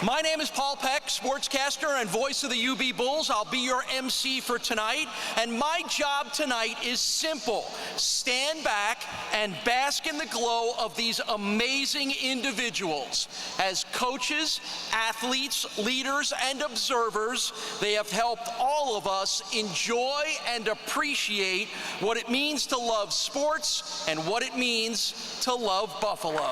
My name is Paul Peck, sportscaster and voice of the UB Bulls. I'll be your MC for tonight, and my job tonight is simple. Stand back and bask in the glow of these amazing individuals. As coaches, athletes, leaders, and observers, they have helped all of us enjoy and appreciate what it means to love sports and what it means to love Buffalo.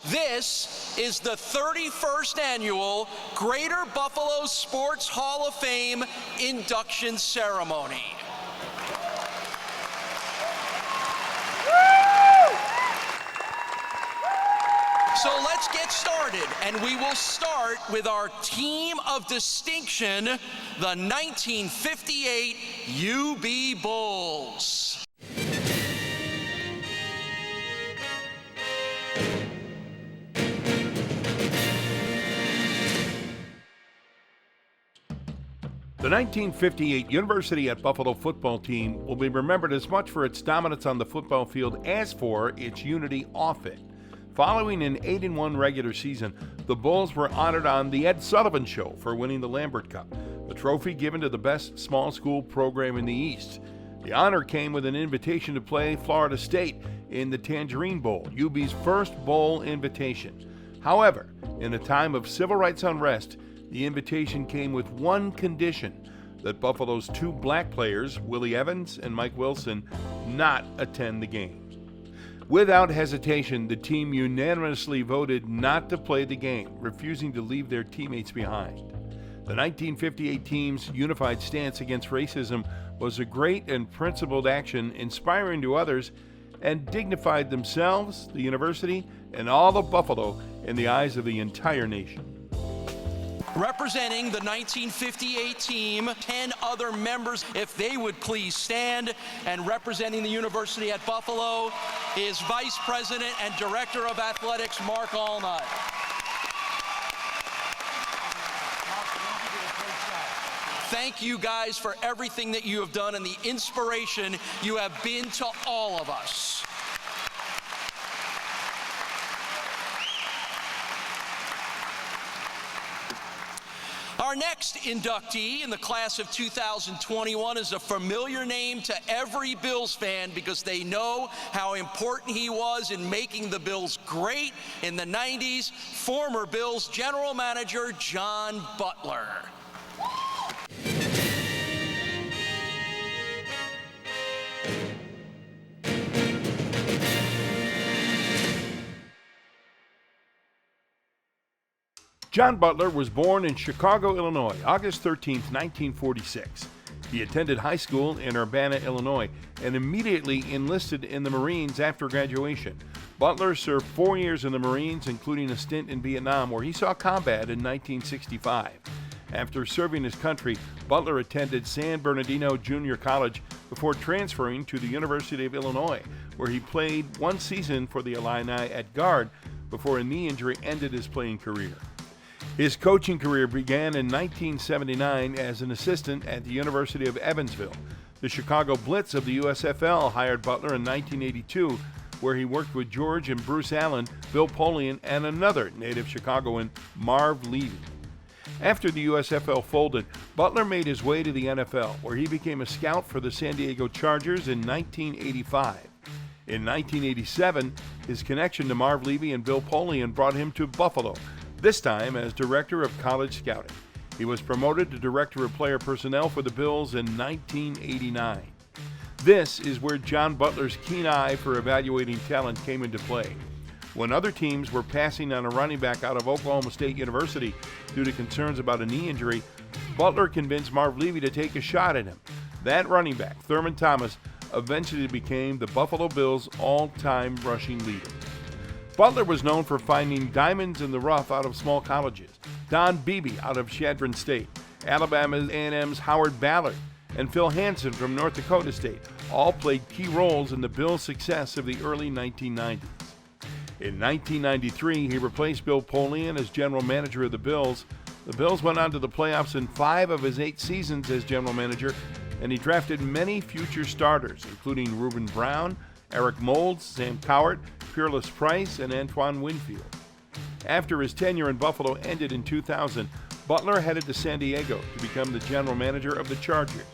This is the 31st annual Greater Buffalo Sports Hall of Fame induction ceremony. So let's get started, and we will start with our team of distinction, the 1958 UB Bulls. The 1958 University at Buffalo football team will be remembered as much for its dominance on the football field as for its unity off it. Following an 8-1 regular season, the Bulls were honored on The Ed Sullivan Show for winning the Lambert Cup, a trophy given to the best small school program in the East. The honor came with an invitation to play Florida State in the Tangerine Bowl, UB's first bowl invitation. However, in a time of civil rights unrest, the invitation came with one condition: that Buffalo's two black players, Willie Evans and Mike Wilson, not attend the game. Without hesitation, the team unanimously voted not to play the game, refusing to leave their teammates behind. The 1958 team's unified stance against racism was a great and principled action, inspiring to others, and dignified themselves, the university, and all of Buffalo in the eyes of the entire nation. Representing the 1958 team, 10 other members, if they would please stand, and representing the University at Buffalo is Vice President and Director of Athletics, Mark Allnut. Thank you guys for everything that you have done and the inspiration you have been to all of us. Our next inductee in the class of 2021 is a familiar name to every Bills fan because they know how important he was in making the Bills great in the 90s. Former Bills General Manager John Butler. John Butler was born in Chicago, Illinois, August 13, 1946. He attended high school in Urbana, Illinois, and immediately enlisted in the Marines after graduation. Butler served 4 years in the Marines, including a stint in Vietnam, where he saw combat in 1965. After serving his country, Butler attended San Bernardino Junior College before transferring to the University of Illinois, where he played one season for the Illini at guard before a knee injury ended his playing career. His coaching career began in 1979 as an assistant at the University of Evansville. The Chicago Blitz of the USFL hired Butler in 1982, where he worked with George and Bruce Allen, Bill Polian, and another native Chicagoan, Marv Levy. After the USFL folded, Butler made his way to the NFL, where he became a scout for the San Diego Chargers in 1985. In 1987, his connection to Marv Levy and Bill Polian brought him to Buffalo, this time as Director of College Scouting. He was promoted to Director of Player Personnel for the Bills in 1989. This is where John Butler's keen eye for evaluating talent came into play. When other teams were passing on a running back out of Oklahoma State University due to concerns about a knee injury, Butler convinced Marv Levy to take a shot at him. That running back, Thurman Thomas, eventually became the Buffalo Bills' all-time rushing leader. Butler was known for finding diamonds in the rough out of small colleges. Don Beebe out of Chadron State, Alabama A&M's Howard Ballard, and Phil Hansen from North Dakota State all played key roles in the Bills' success of the early 1990s. In 1993, he replaced Bill Polian as general manager of the Bills. The Bills went on to the playoffs in 5 of his 8 seasons as general manager, and he drafted many future starters, including Reuben Brown, Eric Moulds, Sam Cowart, Peerless Price, and Antoine Winfield. After his tenure in Buffalo ended in 2000, Butler headed to San Diego to become the general manager of the Chargers.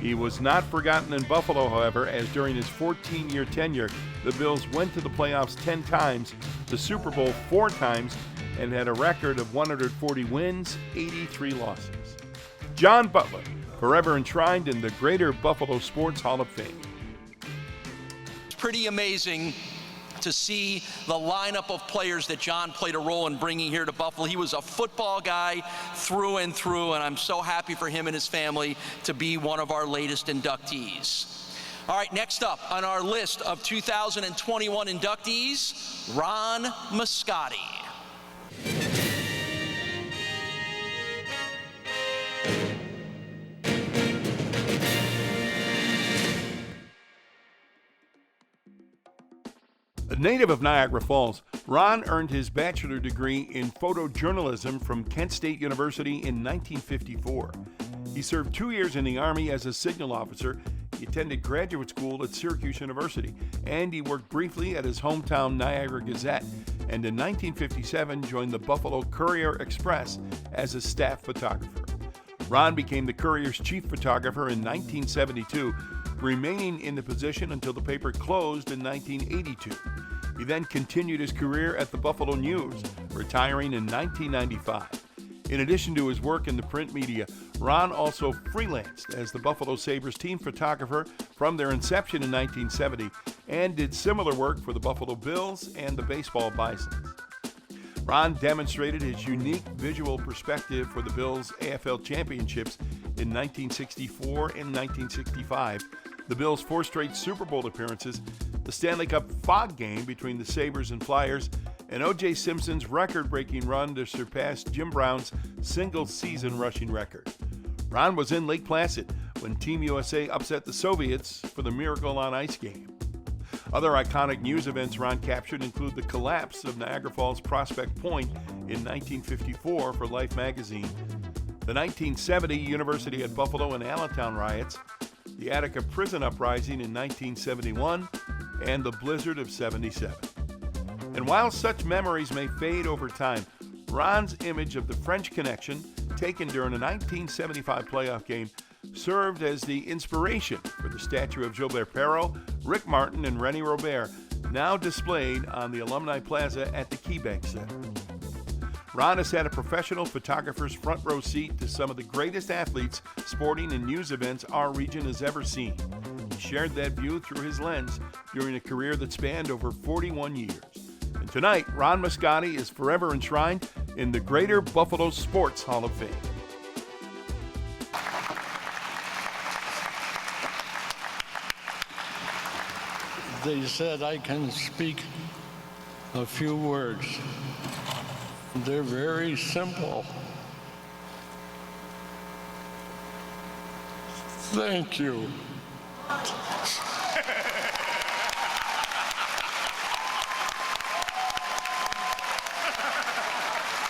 He was not forgotten in Buffalo, however, as during his 14-year tenure, the Bills went to the playoffs 10 times, the Super Bowl 4 times, and had a record of 140 wins, 83 losses. John Butler, forever enshrined in the Greater Buffalo Sports Hall of Fame. It's pretty amazing to see the lineup of players that John played a role in bringing here to Buffalo. He was a football guy through and through, and I'm so happy for him and his family to be one of our latest inductees. All right, next up on our list of 2021 inductees, Ron Muscati. A native of Niagara Falls, Ron earned his bachelor degree in photojournalism from Kent State University in 1954. He served 2 years in the Army as a signal officer. He attended graduate school at Syracuse University, and he worked briefly at his hometown Niagara Gazette, and in 1957 joined the Buffalo Courier-Express as a staff photographer. Ron became the Courier's chief photographer in 1972, remaining in the position until the paper closed in 1982. He then continued his career at the Buffalo News, retiring in 1995. In addition to his work in the print media, Ron also freelanced as the Buffalo Sabres team photographer from their inception in 1970 and did similar work for the Buffalo Bills and the baseball Bisons. Ron demonstrated his unique visual perspective for the Bills' AFL championships in 1964 and 1965, the Bills' 4 straight Super Bowl appearances, the Stanley Cup fog game between the Sabres and Flyers, and O.J. Simpson's record-breaking run to surpass Jim Brown's single-season rushing record. Ron was in Lake Placid when Team USA upset the Soviets for the Miracle on Ice game. Other iconic news events Ron captured include the collapse of Niagara Falls Prospect Point in 1954 for Life magazine, the 1970 University at Buffalo and Allentown riots, the Attica prison uprising in 1971, and the blizzard of '77. And while such memories may fade over time, Ron's image of the French Connection, taken during a 1975 playoff game, served as the inspiration for the statue of Gilbert Perrault, Rick Martin, and Rennie Robert, now displayed on the Alumni Plaza at the KeyBank Center. Ron has had a professional photographer's front row seat to some of the greatest athletes, sporting, and news events our region has ever seen. He shared that view through his lens during a career that spanned over 41 years. And tonight, Ron Muscati is forever enshrined in the Greater Buffalo Sports Hall of Fame. They said I can speak a few words. They're very simple. Thank you.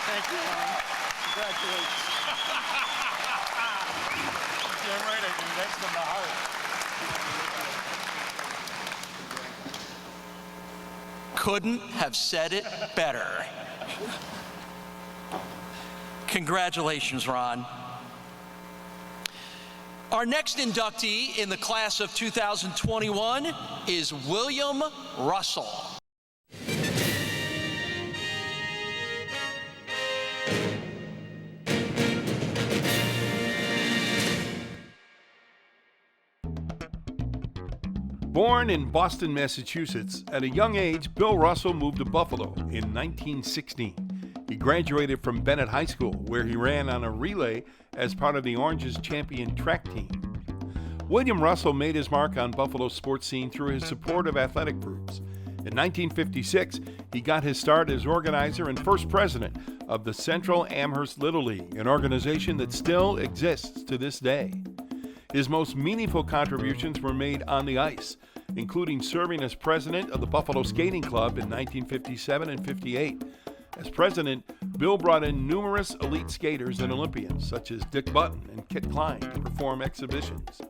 Thank you, Ron. Congratulations. Damn right I do. That's from the heart. Couldn't have said it better. Congratulations, Ron. Our next inductee in the class of 2021 is William Russell. Born in Boston, Massachusetts, at a young age, Bill Russell moved to Buffalo in 1916. He graduated from Bennett High School, where he ran on a relay as part of the Orange's champion track team. William Russell made his mark on Buffalo's sports scene through his support of athletic groups. In 1956, he got his start as organizer and first president of the Central Amherst Little League, an organization that still exists to this day. His most meaningful contributions were made on the ice, including serving as president of the Buffalo Skating Club in 1957 and 58. As president, Bill brought in numerous elite skaters and Olympians, such as Dick Button and Kit Klein, to perform exhibitions.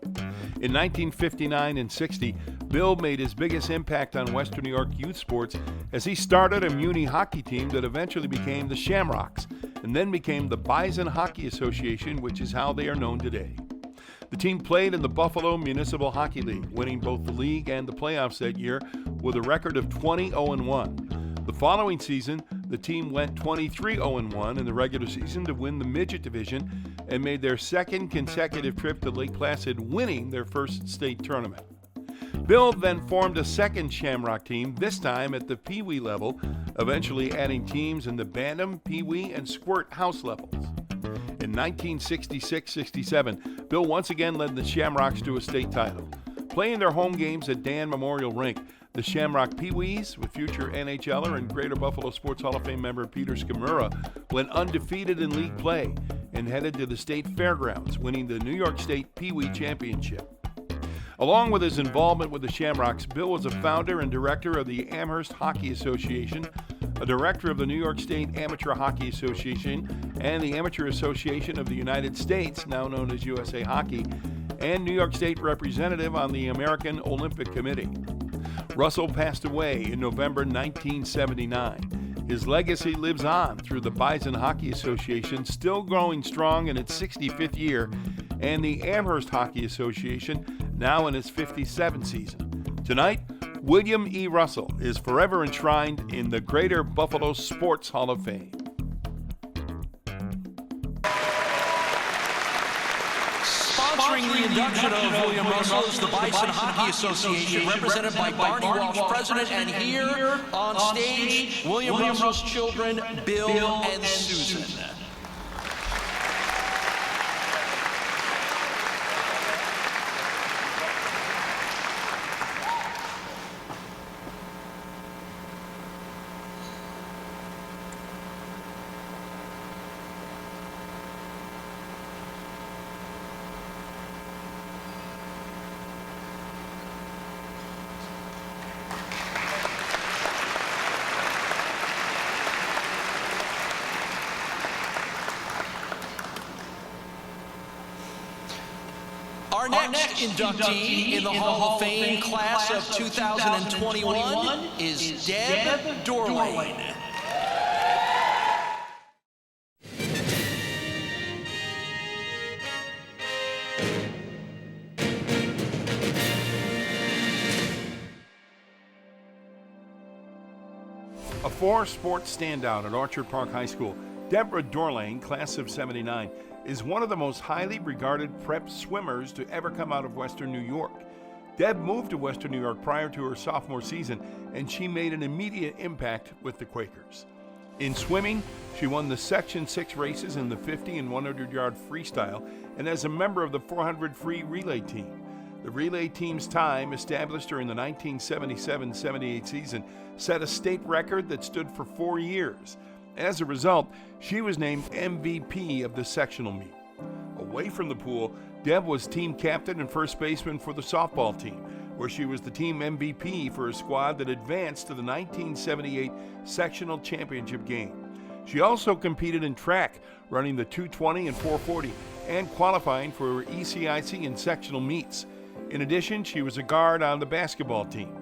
In 1959 and 60, Bill made his biggest impact on Western New York youth sports as he started a Muni hockey team that eventually became the Shamrocks and then became the Bison Hockey Association, which is how they are known today. The team played in the Buffalo Municipal Hockey League, winning both the league and the playoffs that year with a record of 20-0-1. The following season, the team went 23-0-1 in the regular season to win the midget division and made their second consecutive trip to Lake Placid, winning their first state tournament. Bill then formed a second Shamrock team, this time at the Pee Wee level, eventually adding teams in the Bantam, Pee Wee, and Squirt House levels. In 1966-67, Bill once again led the Shamrocks to a state title. Playing their home games at Dan Memorial Rink, the Shamrock Pee Wees, with future NHLer and Greater Buffalo Sports Hall of Fame member Peter Skimura, went undefeated in league play and headed to the state fairgrounds, winning the New York State Pee Wee Championship. Along with his involvement with the Shamrocks, Bill was a founder and director of the Amherst Hockey Association, a director of the New York State Amateur Hockey Association, and the Amateur Association of the United States, now known as USA Hockey, and New York State representative on the American Olympic Committee. Russell passed away in November 1979. His legacy lives on through the Bison Hockey Association, still growing strong in its 65th year, and the Amherst Hockey Association, now in its 57th season. Tonight, William E. Russell is forever enshrined in the Greater Buffalo Sports Hall of Fame. Sponsoring the induction of William Russell is the Bison Hockey Association, represented by Barney Walsh, president, and here on stage, William Russell's children, Bill and Susan. Our next inductee in the Hall of Fame class of 2021 is Deb Darling. A four-sports standout at Orchard Park High School, Deborah Darling, class of '79, is one of the most highly regarded prep swimmers to ever come out of Western New York. Deb moved to Western New York prior to her sophomore season, and she made an immediate impact with the Quakers. In swimming, she won the Section 6 races in the 50 and 100-yard freestyle, and as a member of the 400 free relay team. The relay team's time, established during the 1977-78 season, set a state record that stood for 4 years. As a result, she was named MVP of the sectional meet. Away from the pool, Deb was team captain and first baseman for the softball team, where she was the team MVP for a squad that advanced to the 1978 sectional championship game. She also competed in track, running the 220 and 440, and qualifying for ECIC and sectional meets. In addition, she was a guard on the basketball team.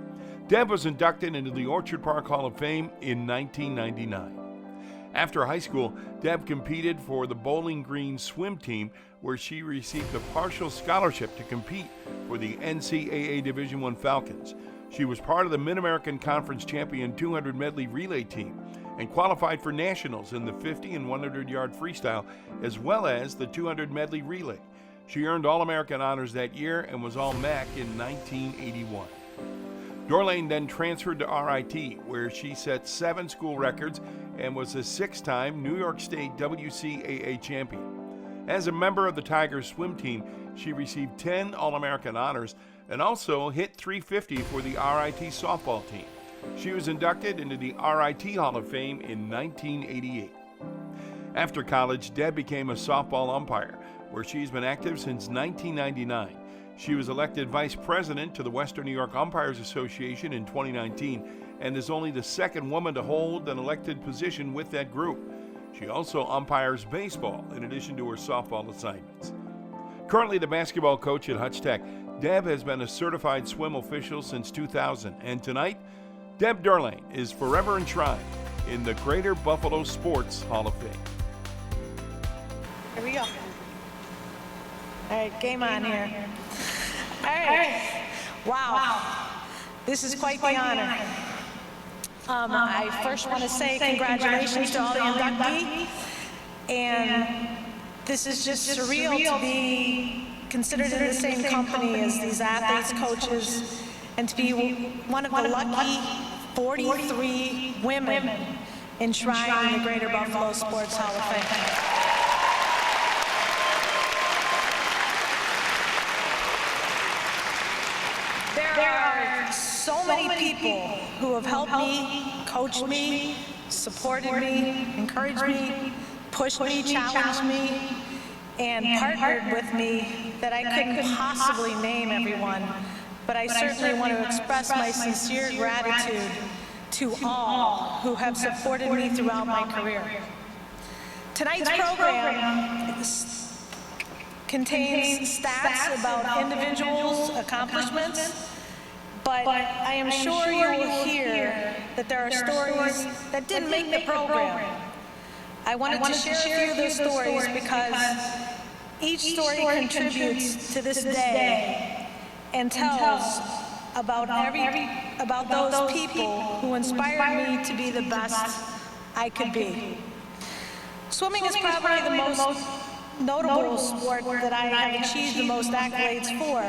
Deb was inducted into the Orchard Park Hall of Fame in 1999. After high school, Deb competed for the Bowling Green swim team, where she received a partial scholarship to compete for the NCAA Division I Falcons. She was part of the Mid-American Conference champion 200 medley relay team and qualified for nationals in the 50 and 100-yard freestyle, as well as the 200 medley relay. She earned All-American honors that year and was All-MAC in 1981. Darling then transferred to RIT, where she set 7 school records and was a 6-time New York State WCAA champion. As a member of the Tigers swim team, she received 10 All-American honors and also hit .350 for the RIT softball team. She was inducted into the RIT Hall of Fame in 1988. After college, Deb became a softball umpire, where she's been active since 1999. She was elected vice president to the Western New York Umpires Association in 2019 and is only the second woman to hold an elected position with that group. She also umpires baseball in addition to her softball assignments. Currently the basketball coach at Hutch Tech, Deb has been a certified swim official since 2000, and tonight, Deb Darling is forever enshrined in the Greater Buffalo Sports Hall of Fame. Here we go. All right, game on here. All right. Wow. This is quite the honor. I first want to say congratulations to all the inductees. And this is just surreal to be considered in the same company as these athletes, coaches, and to be one of the lucky 43 women enshrined in the Greater Buffalo Sports Hall of Fame. There are so many people who have helped me, coached me, supported me, encouraged me, pushed me, challenged me, and partnered with me that I couldn't possibly name everyone, but I certainly want to express my sincere gratitude to all who have supported me throughout my career. Tonight's program contains stats about individuals' accomplishments, but I am sure you will hear that there are stories that didn't make the program. I wanted to share a few of those stories because each story contributes to this day and tells about those people who inspired me to be the best I could be. Swimming is probably the most notable sport that I have achieved the most accolades for.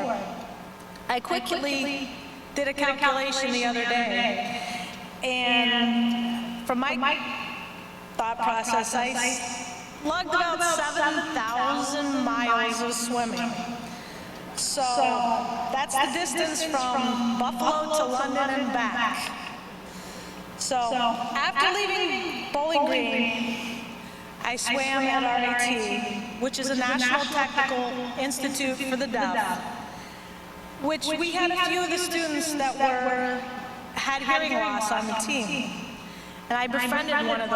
I quickly did a calculation the other day, and from my thought process, I lugged about 7,000 miles of swimming. So that's the distance from Buffalo to London and back. So after leaving Bowling Green, I swam at RIT, which is a National Technical Institute for the Deaf, which we had a few of the students that had hearing loss on the team. And I befriended one of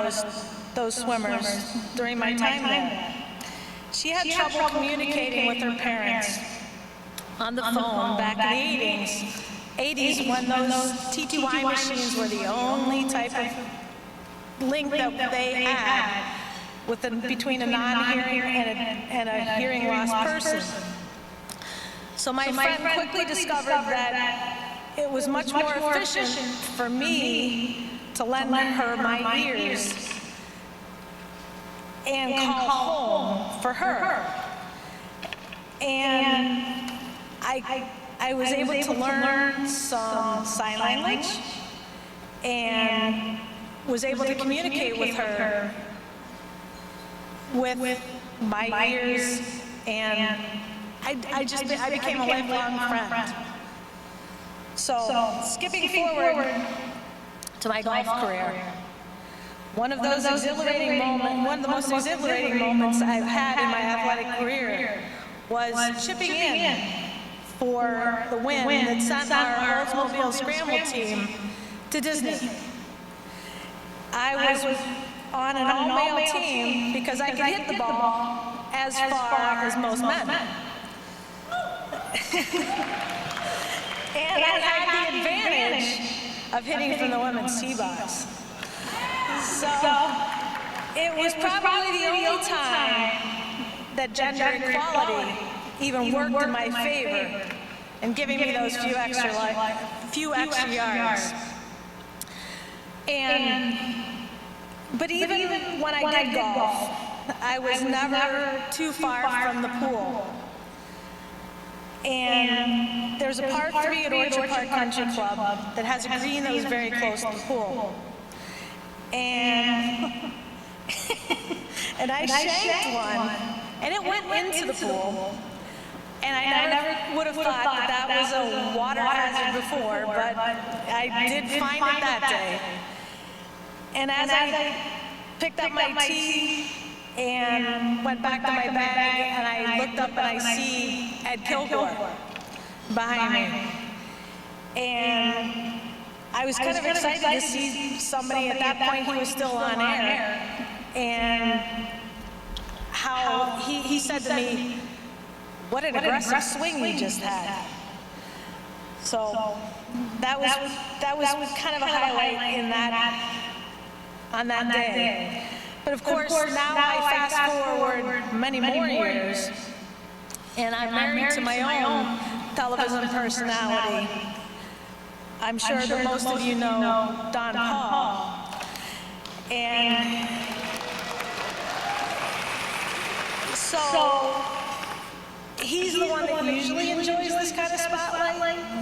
those swimmers during my time there. She had trouble communicating with her parents on the phone back in the 80s when those TTY machines were the only type of link that they had between a non-hearing and a hearing loss person. So my friend quickly discovered that it was much more efficient for me to lend her my ears and call home for her. And I was able to learn some sign language and was able to communicate with her with my ears, and I became a lifelong friend. So skipping forward to my golf career, one of the most exhilarating moments I've had in my athletic career was chipping in for the win that sent our Oldsmobile Scramble team to Disney. I was on an all-male team because I could hit the ball as far as most men. And I had the advantage of hitting from the women's tee box. So it was probably the only time that gender equality even worked in my favor and giving me those few extra yards. But even when I did golf, I was never too far from the pool. And there's a par 3 at Orchard Park Country Club that has a green that was very close to the pool. And I shanked one, and it went into the pool. And I never would have thought that was a water hazard before, but I did find it that day. And as I picked up my tee and went back to my bag, and I looked up and I see Ed Kilgore behind me. And I was kind of excited to see somebody. At that point, he was still on air. And how he said to me, "What an aggressive swing you just had." So that was kind of a highlight in that, on that day. But of course, now I fast forward many more years, and I'm married to my own television personality. I'm sure that most of you know Don Paul. And so he's the one that usually enjoys this kind of spotlight.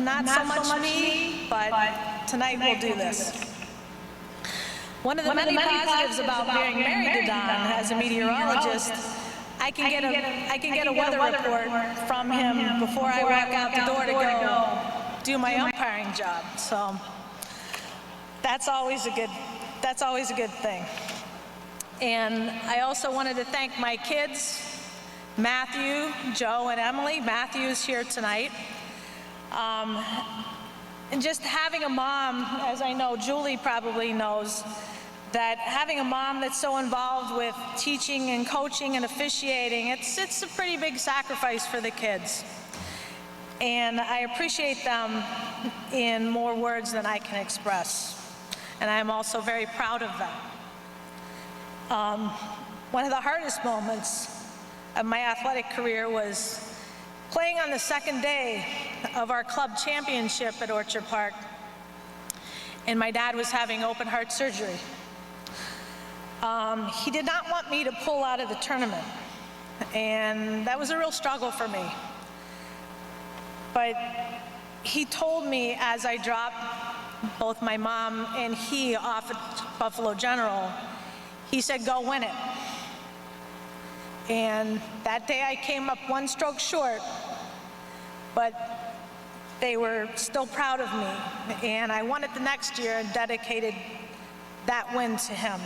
Not so much me, but tonight we'll do this. One of the many positives about being married to Don as a meteorologist, I can get a weather report from him before I walk out the door to go do my umpiring job. So that's always a good thing. And I also wanted to thank my kids, Matthew, Joe, and Emily. Matthew's here tonight. And just having a mom, as I know Julie probably knows, that having a mom that's so involved with teaching and coaching and officiating, it's a pretty big sacrifice for the kids. And I appreciate them in more words than I can express. And I'm also very proud of them. One of the hardest moments of my athletic career was playing on the second day of our club championship at Orchard Park, and my dad was having open heart surgery. He did not want me to pull out of the tournament, and that was a real struggle for me. But he told me as I dropped both my mom and he off at Buffalo General, he said, "Go win it." And that day I came up one stroke short, but they were still proud of me. And I won it the next year and dedicated that win to him.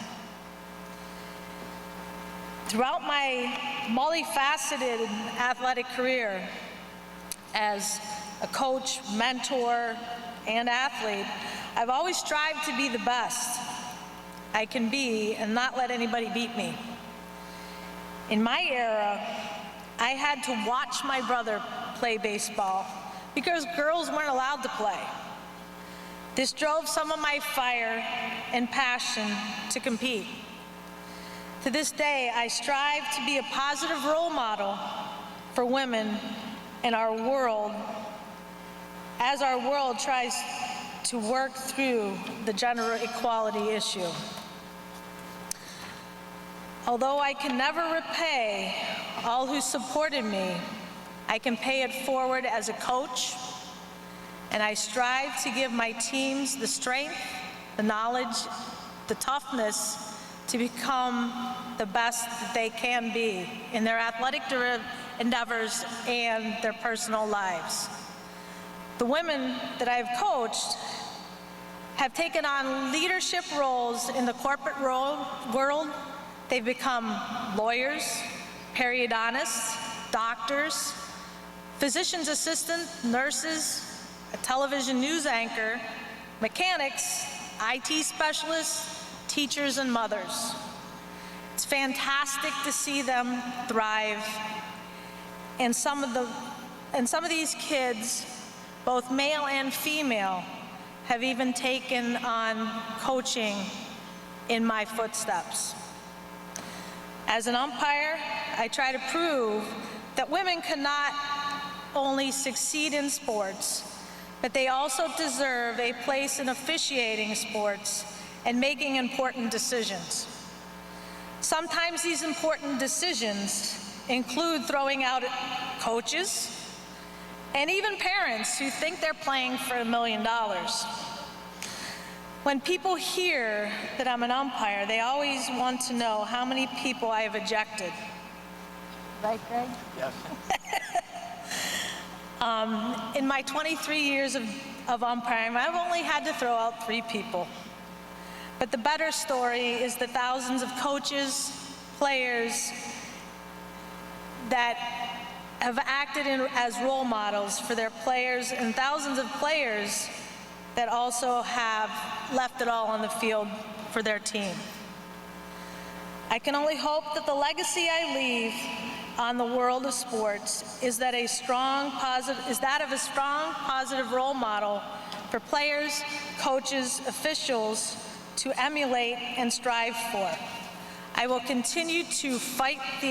Throughout my multifaceted athletic career as a coach, mentor, and athlete, I've always strived to be the best I can be and not let anybody beat me. In my era, I had to watch my brother play baseball because girls weren't allowed to play. This drove some of my fire and passion to compete. To this day, I strive to be a positive role model for women in our world as our world tries to work through the gender equality issue. Although I can never repay all who supported me, I can pay it forward as a coach, and I strive to give my teams the strength, the knowledge, the toughness to become the best that they can be in their athletic endeavors and their personal lives. The women that I've coached have taken on leadership roles in the corporate world. They've become lawyers, periodontists, doctors, physician's assistant, nurses, a television news anchor, mechanics, IT specialists, teachers, and mothers. It's fantastic to see them thrive. And some of these kids, both male and female, have even taken on coaching in my footsteps. As an umpire, I try to prove that women can not only succeed in sports, but they also deserve a place in officiating sports and making important decisions. Sometimes these important decisions include throwing out coaches and even parents who think they're playing for $1 million. When people hear that I'm an umpire, they always want to know how many people I have ejected. Right, Greg? Yes. In my 23 years of umpiring, I've only had to throw out 3 people. But the better story is the thousands of coaches, players that have acted as role models for their players, and thousands of players that also have left it all on the field for their team. I can only hope that the legacy I leave on the world of sports is that of a strong, positive role model for players, coaches, officials to emulate and strive for. I will continue to fight for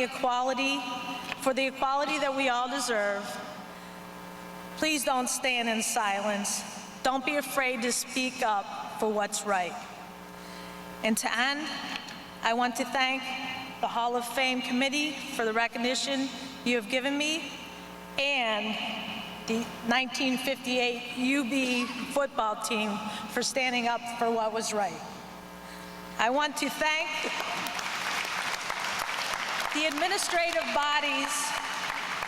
the equality that we all deserve. Please don't stand in silence. Don't be afraid to speak up for what's right. And to end, I want to thank the Hall of Fame Committee for the recognition you have given me, and the 1958 UB football team for standing up for what was right. I want to thank the administrative bodies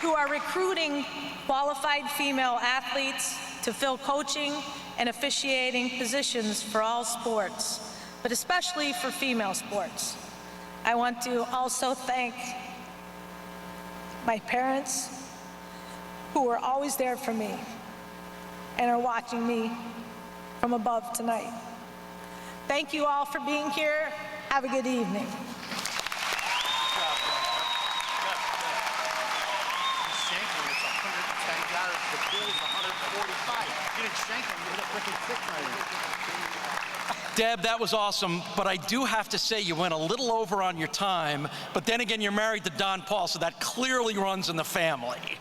who are recruiting qualified female athletes to fill coaching and officiating positions for all sports, but especially for female sports. I want to also thank my parents who were always there for me and are watching me from above tonight. Thank you all for being here. Have a good evening. The pool is 145. You didn't shank him, you hit a freaking kick right. Deb, that was awesome, but I do have to say you went a little over on your time, but then again, you're married to Don Paul, so that clearly runs in the family.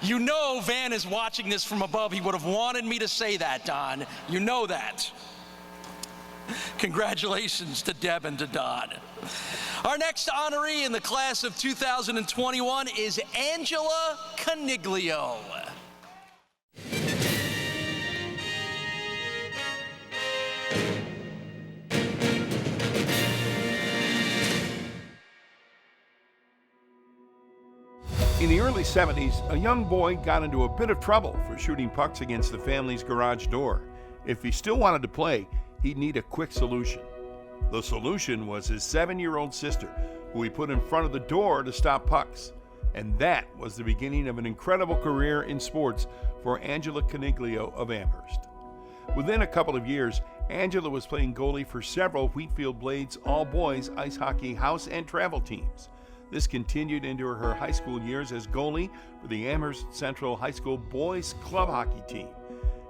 You know Van is watching this from above. He would have wanted me to say that, Don. You know that. Congratulations to Deb and to Don. Our next honoree in the class of 2021 is Angela Coniglio. In the early 70s, a young boy got into a bit of trouble for shooting pucks against the family's garage door. If he still wanted to play, he'd need a quick solution. The solution was his 7-year-old sister, who he put in front of the door to stop pucks. And that was the beginning of an incredible career in sports for Angela Coniglio of Amherst. Within a couple of years, Angela was playing goalie for several Wheatfield Blades all-boys ice hockey house and travel teams. This continued into her high school years as goalie for the Amherst Central High School boys club hockey team.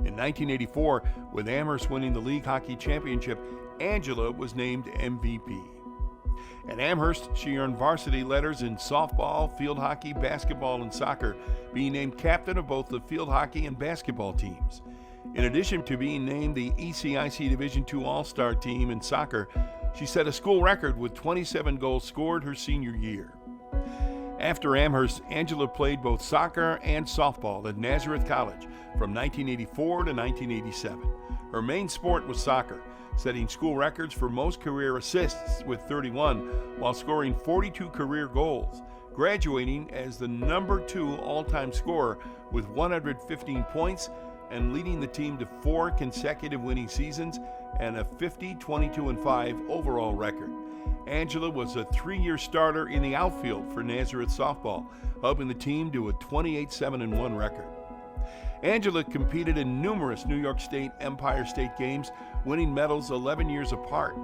In 1984, with Amherst winning the league hockey championship, Angela was named MVP. At Amherst, she earned varsity letters in softball, field hockey, basketball, and soccer, being named captain of both the field hockey and basketball teams. In addition to being named the ECIC Division II All-Star team in soccer, she set a school record with 27 goals scored her senior year. After Amherst, Angela played both soccer and softball at Nazareth College from 1984 to 1987. Her main sport was soccer, setting school records for most career assists with 31, while scoring 42 career goals, graduating as the number 2 all-time scorer with 115 points and leading the team to 4 consecutive winning seasons and a 50-22-5 overall record. Angela was a 3-year starter in the outfield for Nazareth softball, helping the team to a 28-7-1 record. Angela competed in numerous New York State Empire State Games, winning medals 11 years apart.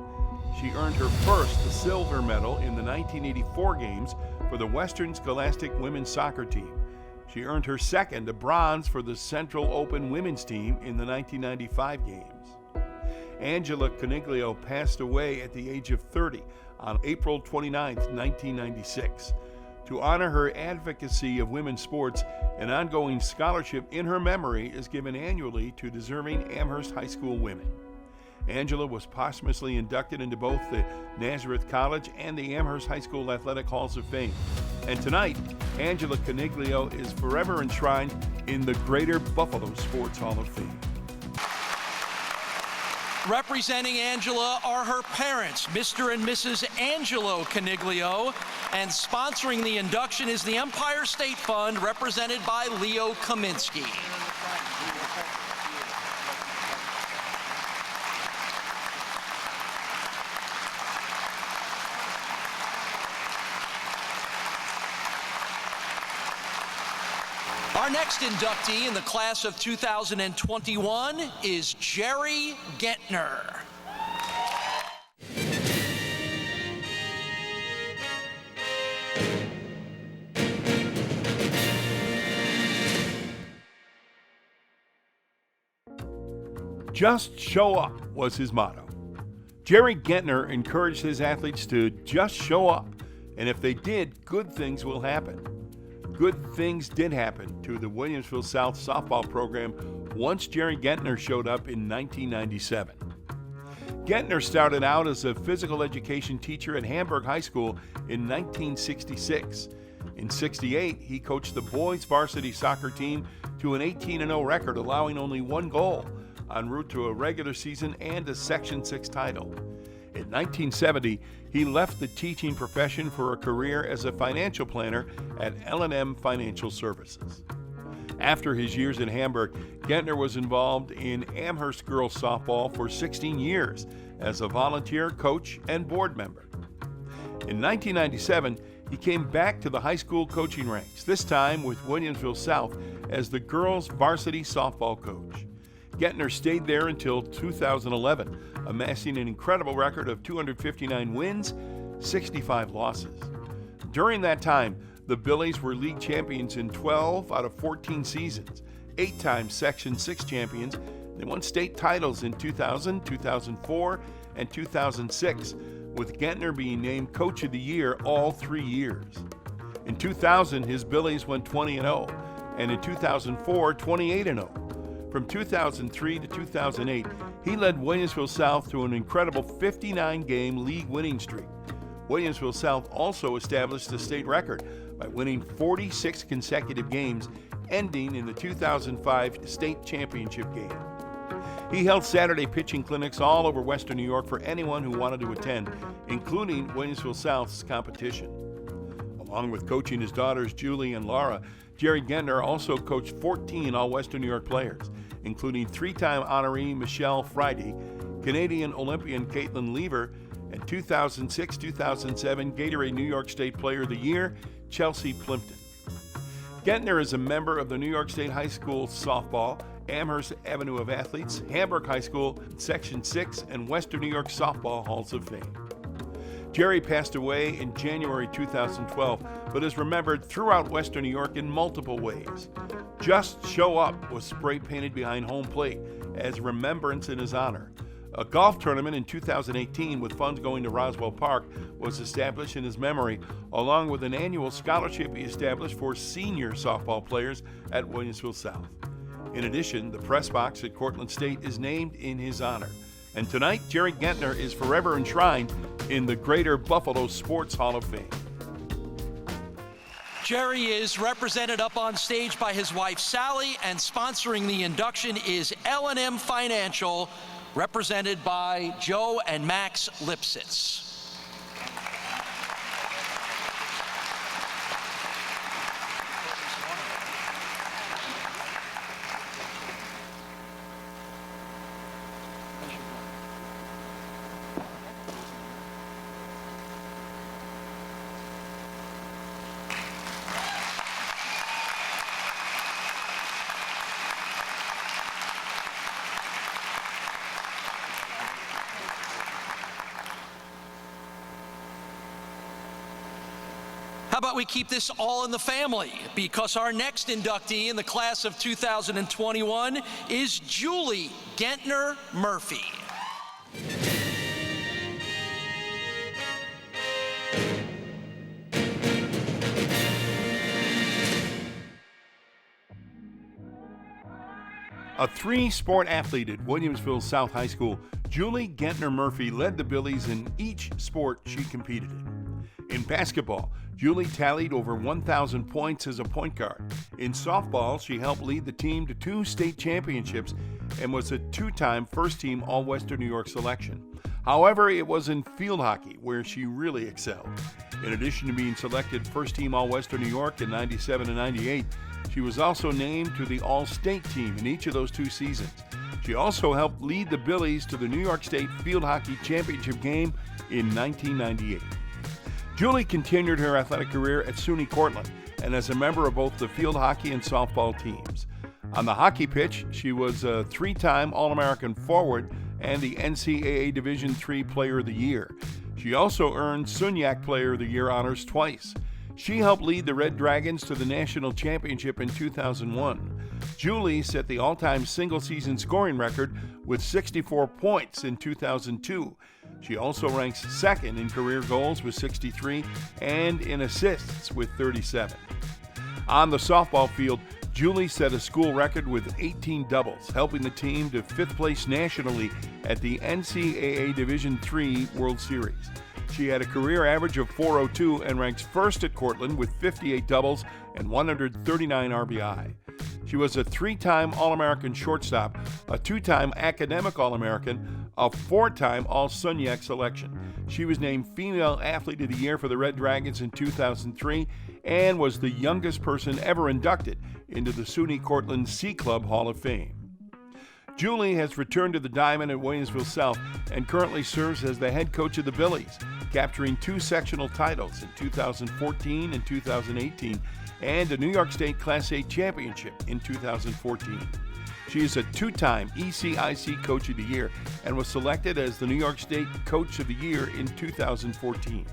She earned her first silver medal in the 1984 Games for the Western Scholastic women's soccer team. She earned her second, a bronze, for the Central Open women's team in the 1995 Games. Angela Coniglio passed away at the age of 30 on April 29, 1996. To honor her advocacy of women's sports, an ongoing scholarship in her memory is given annually to deserving Amherst High School women. Angela was posthumously inducted into both the Nazareth College and the Amherst High School Athletic Halls of Fame. And tonight, Angela Coniglio is forever enshrined in the Greater Buffalo Sports Hall of Fame. Representing Angela are her parents, Mr. and Mrs. Angelo Coniglio, and sponsoring the induction is the Empire State Fund, represented by Leo Kaminsky. Our next inductee in the class of 2021 is Jerry Gentner. Just show up was his motto. Jerry Gentner encouraged his athletes to just show up, and if they did, good things will happen. Good things did happen to the Williamsville South softball program once Jerry Gentner showed up in 1997. Gentner started out as a physical education teacher at Hamburg High School in 1966. In '68, he coached the boys varsity soccer team to an 18-0 record, allowing only one goal, en route to a regular season and a Section 6 title. In 1970, he left the teaching profession for a career as a financial planner at L&M Financial Services. After his years in Hamburg, Gentner was involved in Amherst girls softball for 16 years as a volunteer, coach, and board member. In 1997, he came back to the high school coaching ranks, this time with Williamsville South as the girls varsity softball coach. Gentner stayed there until 2011, amassing an incredible record of 259 wins, 65 losses. During that time, the Billies were league champions in 12 out of 14 seasons, 8-time Section 6 champions. They won state titles in 2000, 2004, and 2006, with Gentner being named Coach of the Year all 3 years. In 2000, his Billies went 20-0, and in 2004, 28-0. From 2003 to 2008, he led Williamsville South to an incredible 59-game league winning streak. Williamsville South also established a state record by winning 46 consecutive games, ending in the 2005 state championship game. He held Saturday pitching clinics all over Western New York for anyone who wanted to attend, including Williamsville South's competition. Along with coaching his daughters Julie and Laura, Jerry Gentner also coached 14 All-Western New York players, including 3-time honoree Michelle Friday, Canadian Olympian Caitlin Lever, and 2006-2007 Gatorade New York State Player of the Year, Chelsea Plimpton. Gentner is a member of the New York State High School Softball, Amherst Avenue of Athletes, Hamburg High School, Section 6, and Western New York Softball Halls of Fame. Jerry passed away in January 2012, but is remembered throughout Western New York in multiple ways. Just Show Up was spray painted behind home plate as remembrance in his honor. A golf tournament in 2018 with funds going to Roswell Park was established in his memory, along with an annual scholarship he established for senior softball players at Williamsville South. In addition, the press box at Cortland State is named in his honor. And tonight, Jerry Gentner is forever enshrined in the Greater Buffalo Sports Hall of Fame. Jerry is represented up on stage by his wife Sally, and sponsoring the induction is L&M Financial, represented by Joe and Max Lipsitz. How about we keep this all in the family? Because our next inductee in the class of 2021 is Julie Gentner-Murphy. A three-sport athlete at Williamsville South High School, Julie Gentner-Murphy led the Billies in each sport she competed in. In basketball, Julie tallied over 1,000 points as a point guard. In softball, she helped lead the team to 2 state championships and was a 2-time first-team All-Western New York selection. However, it was in field hockey where she really excelled. In addition to being selected first-team All-Western New York in 97 and 98, she was also named to the All-State team in each of those 2 seasons. She also helped lead the Billies to the New York State Field Hockey Championship game in 1998. Julie continued her athletic career at SUNY Cortland and as a member of both the field hockey and softball teams. On the hockey pitch, she was a 3-time All-American forward and the NCAA Division III Player of the Year. She also earned SUNYAC Player of the Year honors twice. She helped lead the Red Dragons to the national championship in 2001. Julie set the all-time single-season scoring record with 64 points in 2002. She also ranks second in career goals with 63 and in assists with 37. On the softball field, Julie set a school record with 18 doubles, helping the team to 5th place nationally at the NCAA Division III World Series. She had a career average of .402 and ranks first at Cortland with 58 doubles and 139 RBI. She was a 3-time All-American shortstop, a 2-time Academic All-American, a 4-time All-SUNYAC selection. She was named Female Athlete of the Year for the Red Dragons in 2003 and was the youngest person ever inducted into the SUNY Cortland C Club Hall of Fame. Julie has returned to the Diamond at Williamsville South and currently serves as the head coach of the Billies, capturing 2 sectional titles in 2014 and 2018 and a New York State Class A championship in 2014. She is a 2-time ECIC Coach of the Year and was selected as the New York State Coach of the Year in 2014.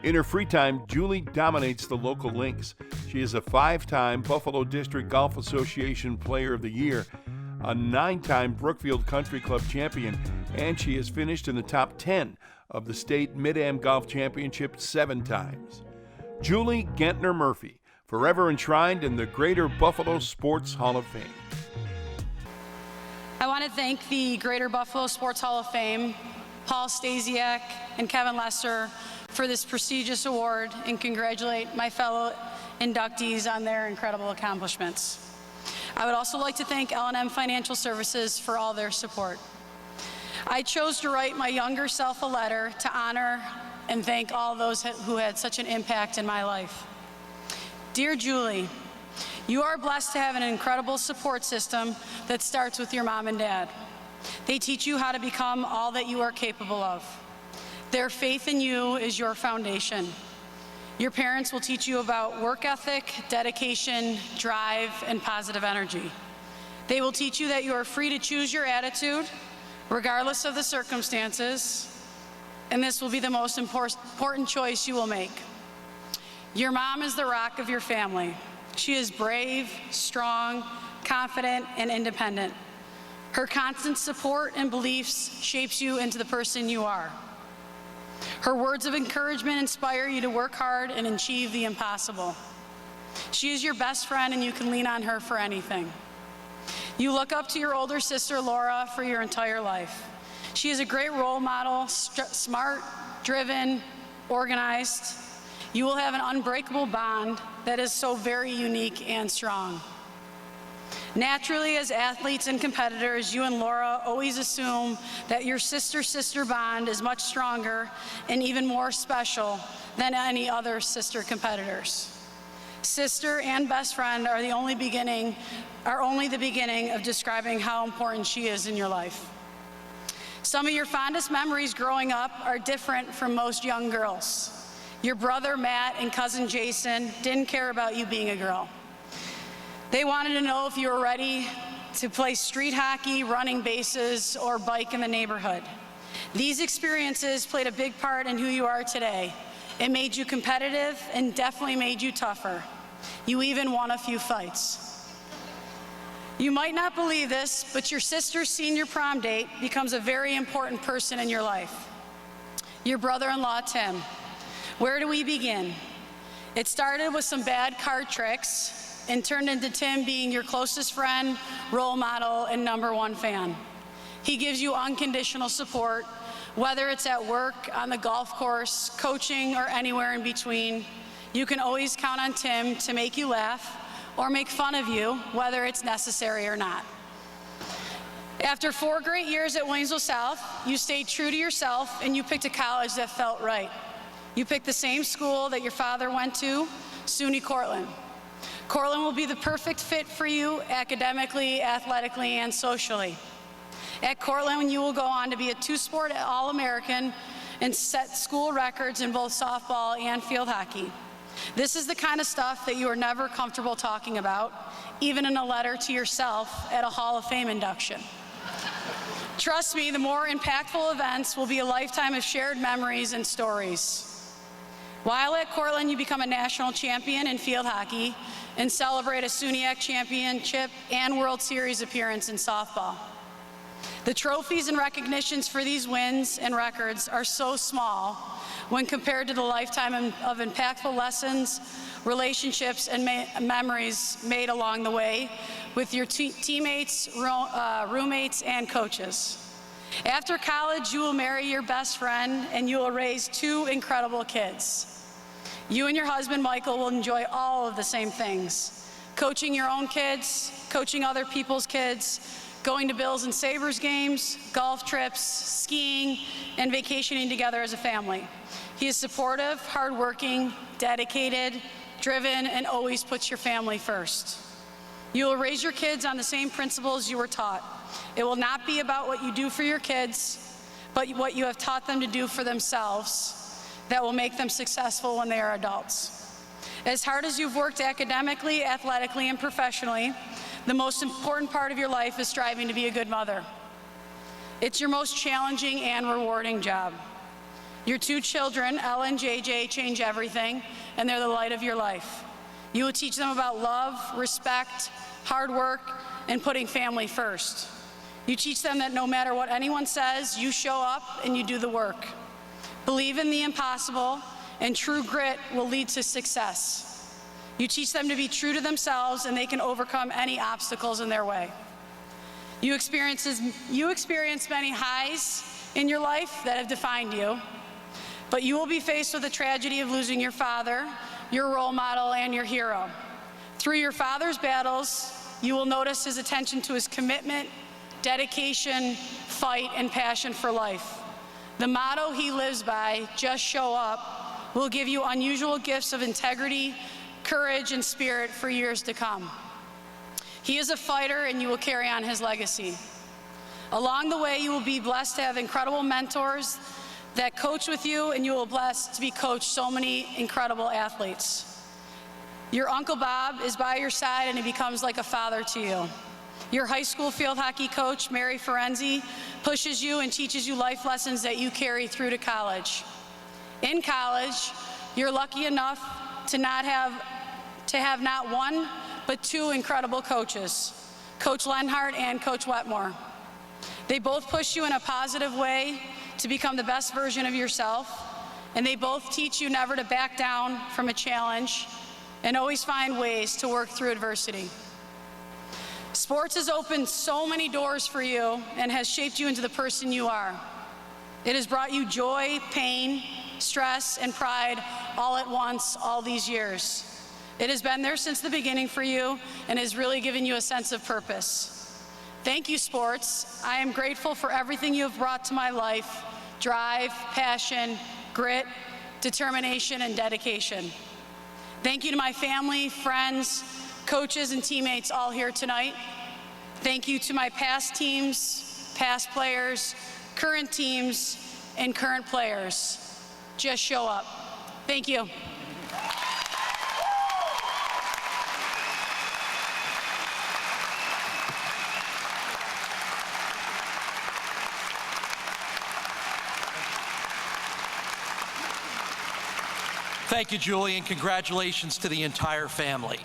In her free time, Julie dominates the local links. She is a 5-time Buffalo District Golf Association Player of the Year, a 9-time Brookfield Country Club champion, and she has finished in the top 10 of the state Mid-Am Golf Championship 7 times. Julie Gentner-Murphy, forever enshrined in the Greater Buffalo Sports Hall of Fame. I want to thank the Greater Buffalo Sports Hall of Fame, Paul Stasiak and Kevin Lesser for this prestigious award and congratulate my fellow inductees on their incredible accomplishments. I would also like to thank L&M Financial Services for all their support. I chose to write my younger self a letter to honor and thank all those who had such an impact in my life. Dear Julie, you are blessed to have an incredible support system that starts with your mom and dad. They teach you how to become all that you are capable of. Their faith in you is your foundation. Your parents will teach you about work ethic, dedication, drive, and positive energy. They will teach you that you are free to choose your attitude, regardless of the circumstances, and this will be the most important choice you will make. Your mom is the rock of your family. She is brave, strong, confident, and independent. Her constant support and beliefs shapes you into the person you are. Her words of encouragement inspire you to work hard and achieve the impossible. She is your best friend and you can lean on her for anything. You look up to your older sister, Laura, for your entire life. She is a great role model, smart, driven, organized. You will have an unbreakable bond that is so very unique and strong. Naturally, as athletes and competitors, you and Laura always assume that your sister-sister bond is much stronger and even more special than any other sister competitors. Sister and best friend are only the beginning of describing how important she is in your life. Some of your fondest memories growing up are different from most young girls. Your brother Matt and cousin Jason didn't care about you being a girl. They wanted to know if you were ready to play street hockey, running bases, or bike in the neighborhood. These experiences played a big part in who you are today. It made you competitive and definitely made you tougher. You even won a few fights. You might not believe this, but your sister's senior prom date becomes a very important person in your life. Your brother-in-law, Tim. Where do we begin? It started with some bad card tricks and turned into Tim being your closest friend, role model, and #1 fan. He gives you unconditional support, whether it's at work, on the golf course, coaching, or anywhere in between. You can always count on Tim to make you laugh or make fun of you, whether it's necessary or not. After 4 great years at Williamsville South, you stayed true to yourself and you picked a college that felt right. You picked the same school that your father went to, SUNY Cortland. Cortland will be the perfect fit for you academically, athletically, and socially. At Cortland, you will go on to be a 2-sport All-American and set school records in both softball and field hockey. This is the kind of stuff that you are never comfortable talking about, even in a letter to yourself at a Hall of Fame induction. Trust me, the more impactful events will be a lifetime of shared memories and stories. While at Cortland, you become a national champion in field hockey and celebrate a SUNYAC championship and World Series appearance in softball. The trophies and recognitions for these wins and records are so small when compared to the lifetime of impactful lessons, relationships, and memories made along the way with your teammates, roommates, and coaches. After college, you will marry your best friend and you will raise 2 incredible kids. You and your husband, Michael, will enjoy all of the same things: coaching your own kids, coaching other people's kids, going to Bills and Sabres games, golf trips, skiing, and vacationing together as a family. He is supportive, hardworking, dedicated, driven, and always puts your family first. You will raise your kids on the same principles you were taught. It will not be about what you do for your kids, but what you have taught them to do for themselves that will make them successful when they are adults. As hard as you've worked academically, athletically, and professionally, the most important part of your life is striving to be a good mother. It's your most challenging and rewarding job. Your 2 children, Ella and JJ, change everything, and they're the light of your life. You will teach them about love, respect, hard work, and putting family first. You teach them that no matter what anyone says, you show up and you do the work. Believe in the impossible, and true grit will lead to success. You teach them to be true to themselves, and they can overcome any obstacles in their way. You experience many highs in your life that have defined you, but you will be faced with the tragedy of losing your father, your role model, and your hero. Through your father's battles, you will notice his attention to his commitment, dedication, fight, and passion for life. The motto he lives by, "Just show up," will give you unusual gifts of integrity, courage, and spirit for years to come. He is a fighter, and you will carry on his legacy. Along the way, you will be blessed to have incredible mentors that coach with you, and you will be blessed to be coached so many incredible athletes. Your Uncle Bob is by your side, and he becomes like a father to you. Your high school field hockey coach, Mary Ferenzi, pushes you and teaches you life lessons that you carry through to college. In college, you're lucky enough to have not 1, but 2 incredible coaches, Coach Lenhart and Coach Wetmore. They both push you in a positive way to become the best version of yourself, and they both teach you never to back down from a challenge and always find ways to work through adversity. Sports has opened so many doors for you and has shaped you into the person you are. It has brought you joy, pain, stress, and pride all at once all these years. It has been there since the beginning for you and has really given you a sense of purpose. Thank you, sports. I am grateful for everything you have brought to my life: drive, passion, grit, determination, and dedication. Thank you to my family, friends, coaches, and teammates all here tonight. Thank you to my past teams, past players, current teams, and current players. Just show up. Thank you. Thank you, Julie, and congratulations to the entire family.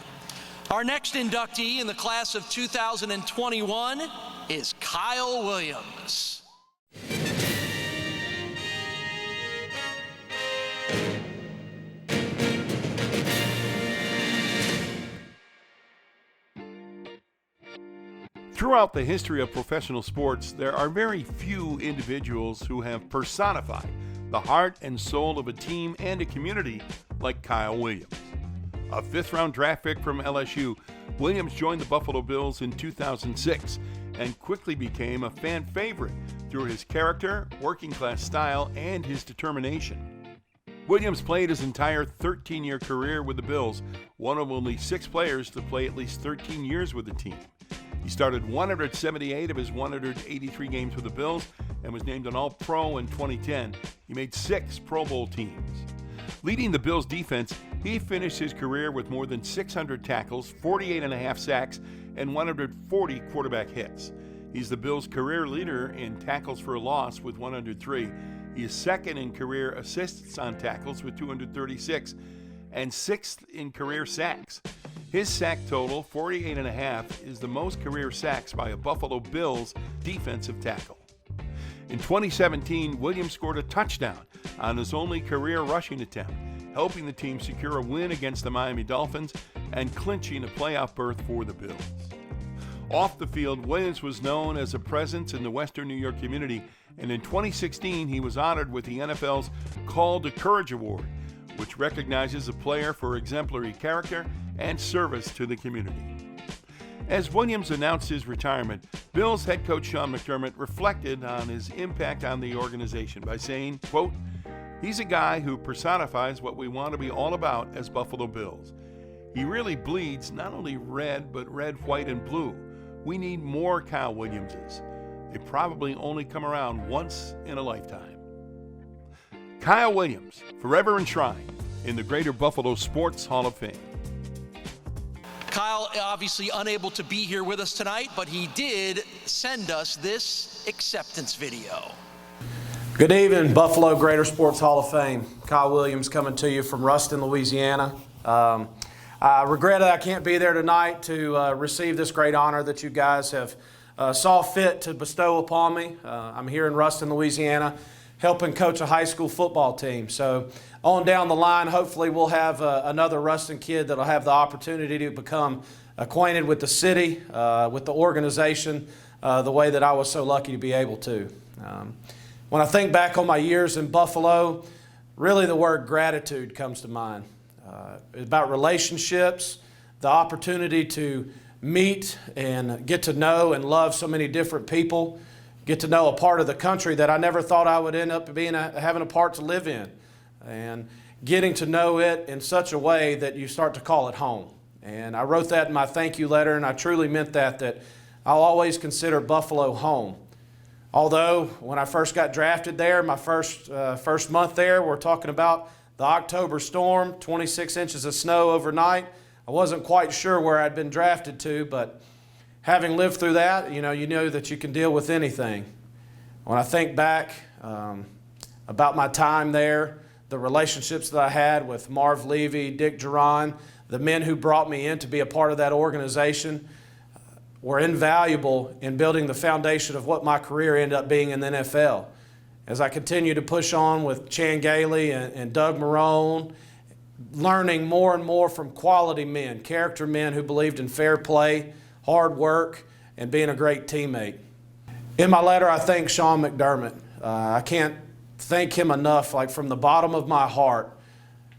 Our next inductee in the class of 2021 is Kyle Williams. Throughout the history of professional sports, there are very few individuals who have personified the heart and soul of a team and a community like Kyle Williams. A 5th-round draft pick from LSU, Williams joined the Buffalo Bills in 2006 and quickly became a fan favorite through his character, working-class style, and his determination. Williams played his entire 13-year career with the Bills, one of only 6 players to play at least 13 years with the team. He started 178 of his 183 games with the Bills and was named an All-Pro in 2010. He made 6 Pro Bowl teams. Leading the Bills' defense, he finished his career with more than 600 tackles, 48.5 sacks, and 140 quarterback hits. He's the Bills' career leader in tackles for a loss with 103. He is second in career assists on tackles with 236 and sixth in career sacks. His sack total, 48.5, is the most career sacks by a Buffalo Bills defensive tackle. In 2017, Williams scored a touchdown on his only career rushing attempt, helping the team secure a win against the Miami Dolphins and clinching a playoff berth for the Bills. Off the field, Williams was known as a presence in the Western New York community, and in 2016 he was honored with the NFL's Call to Courage Award, which recognizes a player for exemplary character and service to the community. As Williams announced his retirement, Bills head coach Sean McDermott reflected on his impact on the organization by saying, quote, "He's a guy who personifies what we want to be all about as Buffalo Bills. He really bleeds not only red, but red, white, and blue. We need more Kyle Williamses. They probably only come around once in a lifetime." Kyle Williams, forever enshrined in the Greater Buffalo Sports Hall of Fame. Kyle, obviously unable to be here with us tonight, but he did send us this acceptance video. Good evening, Buffalo Greater Sports Hall of Fame. Kyle Williams coming to you from Ruston, Louisiana. I regret that I can't be there tonight to receive this great honor that you guys have saw fit to bestow upon me. I'm here in Ruston, Louisiana, helping coach a high school football team. So on down the line, hopefully we'll have another Ruston kid that'll have the opportunity to become acquainted with the city, with the organization, the way that I was so lucky to be able to. When I think back on my years in Buffalo, really the word gratitude comes to mind. It's about relationships, the opportunity to meet and get to know and love so many different people, get to know a part of the country that I never thought I would end up having a part to live in, and getting to know it in such a way that you start to call it home. And I wrote that in my thank you letter, and I truly meant that I'll always consider Buffalo home. Although when I first got drafted there, my first month there, we're talking about the October storm, 26 inches of snow overnight. I wasn't quite sure where I'd been drafted to, but having lived through that, you know that you can deal with anything. When I think back about my time there, the relationships that I had with Marv Levy, Dick Duran, the men who brought me in to be a part of that organization, were invaluable in building the foundation of what my career ended up being in the NFL. As I continue to push on with Chan Gailey and Doug Marrone, learning more and more from quality men, character men who believed in fair play, hard work, and being a great teammate. In my letter, I thank Sean McDermott. I can't thank him enough, like from the bottom of my heart,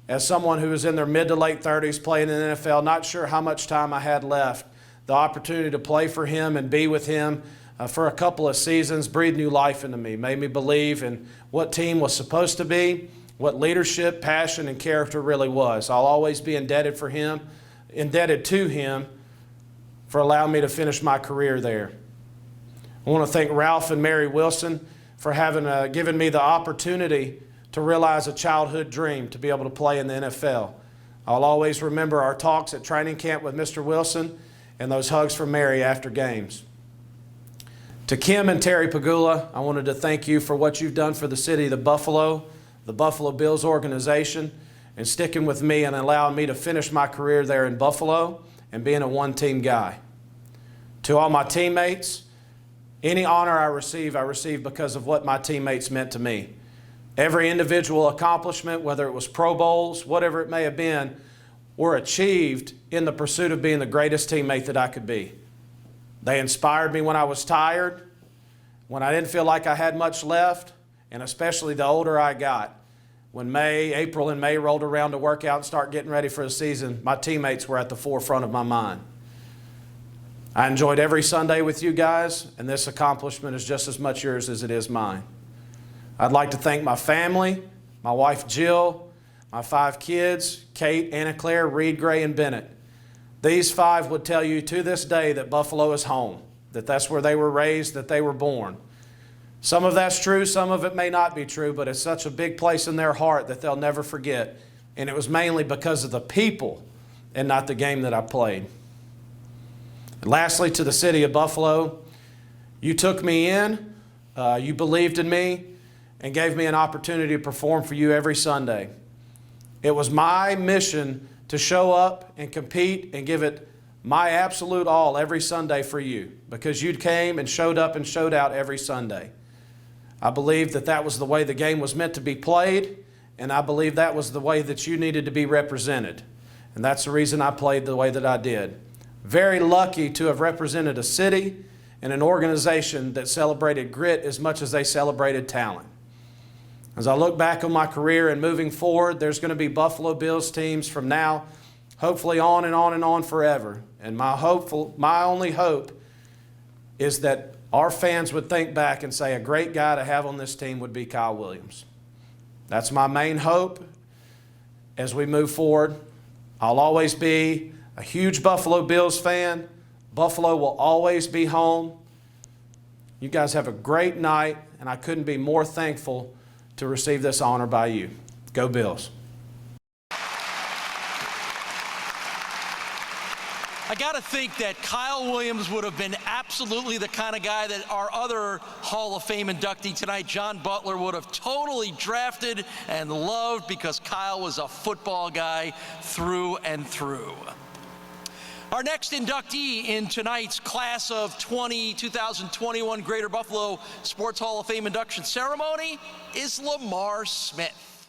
as someone who was in their mid to late 30s playing in the NFL, not sure how much time I had left. The opportunity to play for him and be with him for a couple of seasons breathed new life into me, made me believe in what team was supposed to be, what leadership, passion, and character really was. I'll always be indebted to him for allowing me to finish my career there. I want to thank Ralph and Mary Wilson for having given me the opportunity to realize a childhood dream to be able to play in the NFL. I'll always remember our talks at training camp with Mr. Wilson and those hugs from Mary after games. To Kim and Terry Pagula, I wanted to thank you for what you've done for the city of Buffalo, the Buffalo Bills organization, and sticking with me and allowing me to finish my career there in Buffalo and being a one-team guy. To all my teammates, any honor I receive because of what my teammates meant to me. Every individual accomplishment, whether it was Pro Bowls, whatever it may have been, were achieved in the pursuit of being the greatest teammate that I could be. They inspired me when I was tired, when I didn't feel like I had much left, and especially the older I got. When April and May rolled around to work out and start getting ready for the season, my teammates were at the forefront of my mind. I enjoyed every Sunday with you guys, and this accomplishment is just as much yours as it is mine. I'd like to thank my family, my wife Jill, my 5 kids, Kate, Anna Claire, Reed, Gray, and Bennett. These 5 would tell you to this day that Buffalo is home, that that's where they were raised, that they were born. Some of that's true, some of it may not be true, but it's such a big place in their heart that they'll never forget. And it was mainly because of the people and not the game that I played. And lastly, to the city of Buffalo, you took me in, you believed in me, and gave me an opportunity to perform for you every Sunday. It was my mission to show up and compete and give it my absolute all every Sunday for you, because you came and showed up and showed out every Sunday. I believe that that was the way the game was meant to be played, and I believe that was the way that you needed to be represented. And that's the reason I played the way that I did. Very lucky to have represented a city and an organization that celebrated grit as much as they celebrated talent. As I look back on my career and moving forward, there's going to be Buffalo Bills teams from now, hopefully on and on and on forever. And my only hope is that our fans would think back and say a great guy to have on this team would be Kyle Williams. That's my main hope as we move forward. I'll always be a huge Buffalo Bills fan. Buffalo will always be home. You guys have a great night, and I couldn't be more thankful to receive this honor by you. Go Bills. I got to think that Kyle Williams would have been absolutely the kind of guy that our other Hall of Fame inductee tonight, John Butler, would have totally drafted and loved, because Kyle was a football guy through and through. Our next inductee in tonight's class of 2021 Greater Buffalo Sports Hall of Fame induction ceremony is Lamar Smith.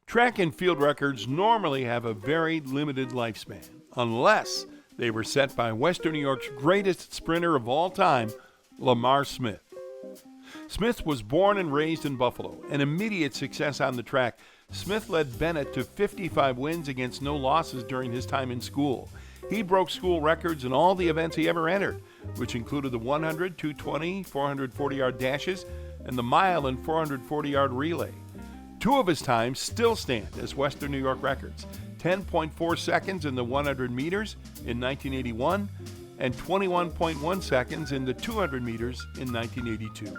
Track and field records normally have a very limited lifespan, unless they were set by Western New York's greatest sprinter of all time, Lamar Smith. Smith was born and raised in Buffalo. An immediate success on the track, Smith led Bennett to 55 wins against no losses during his time in school. He broke school records in all the events he ever entered, which included the 100, 220, 440-yard dashes, and the mile and 440-yard relay. Two of his times still stand as Western New York records: 10.4 seconds in the 100 meters in 1981 and 21.1 seconds in the 200 meters in 1982.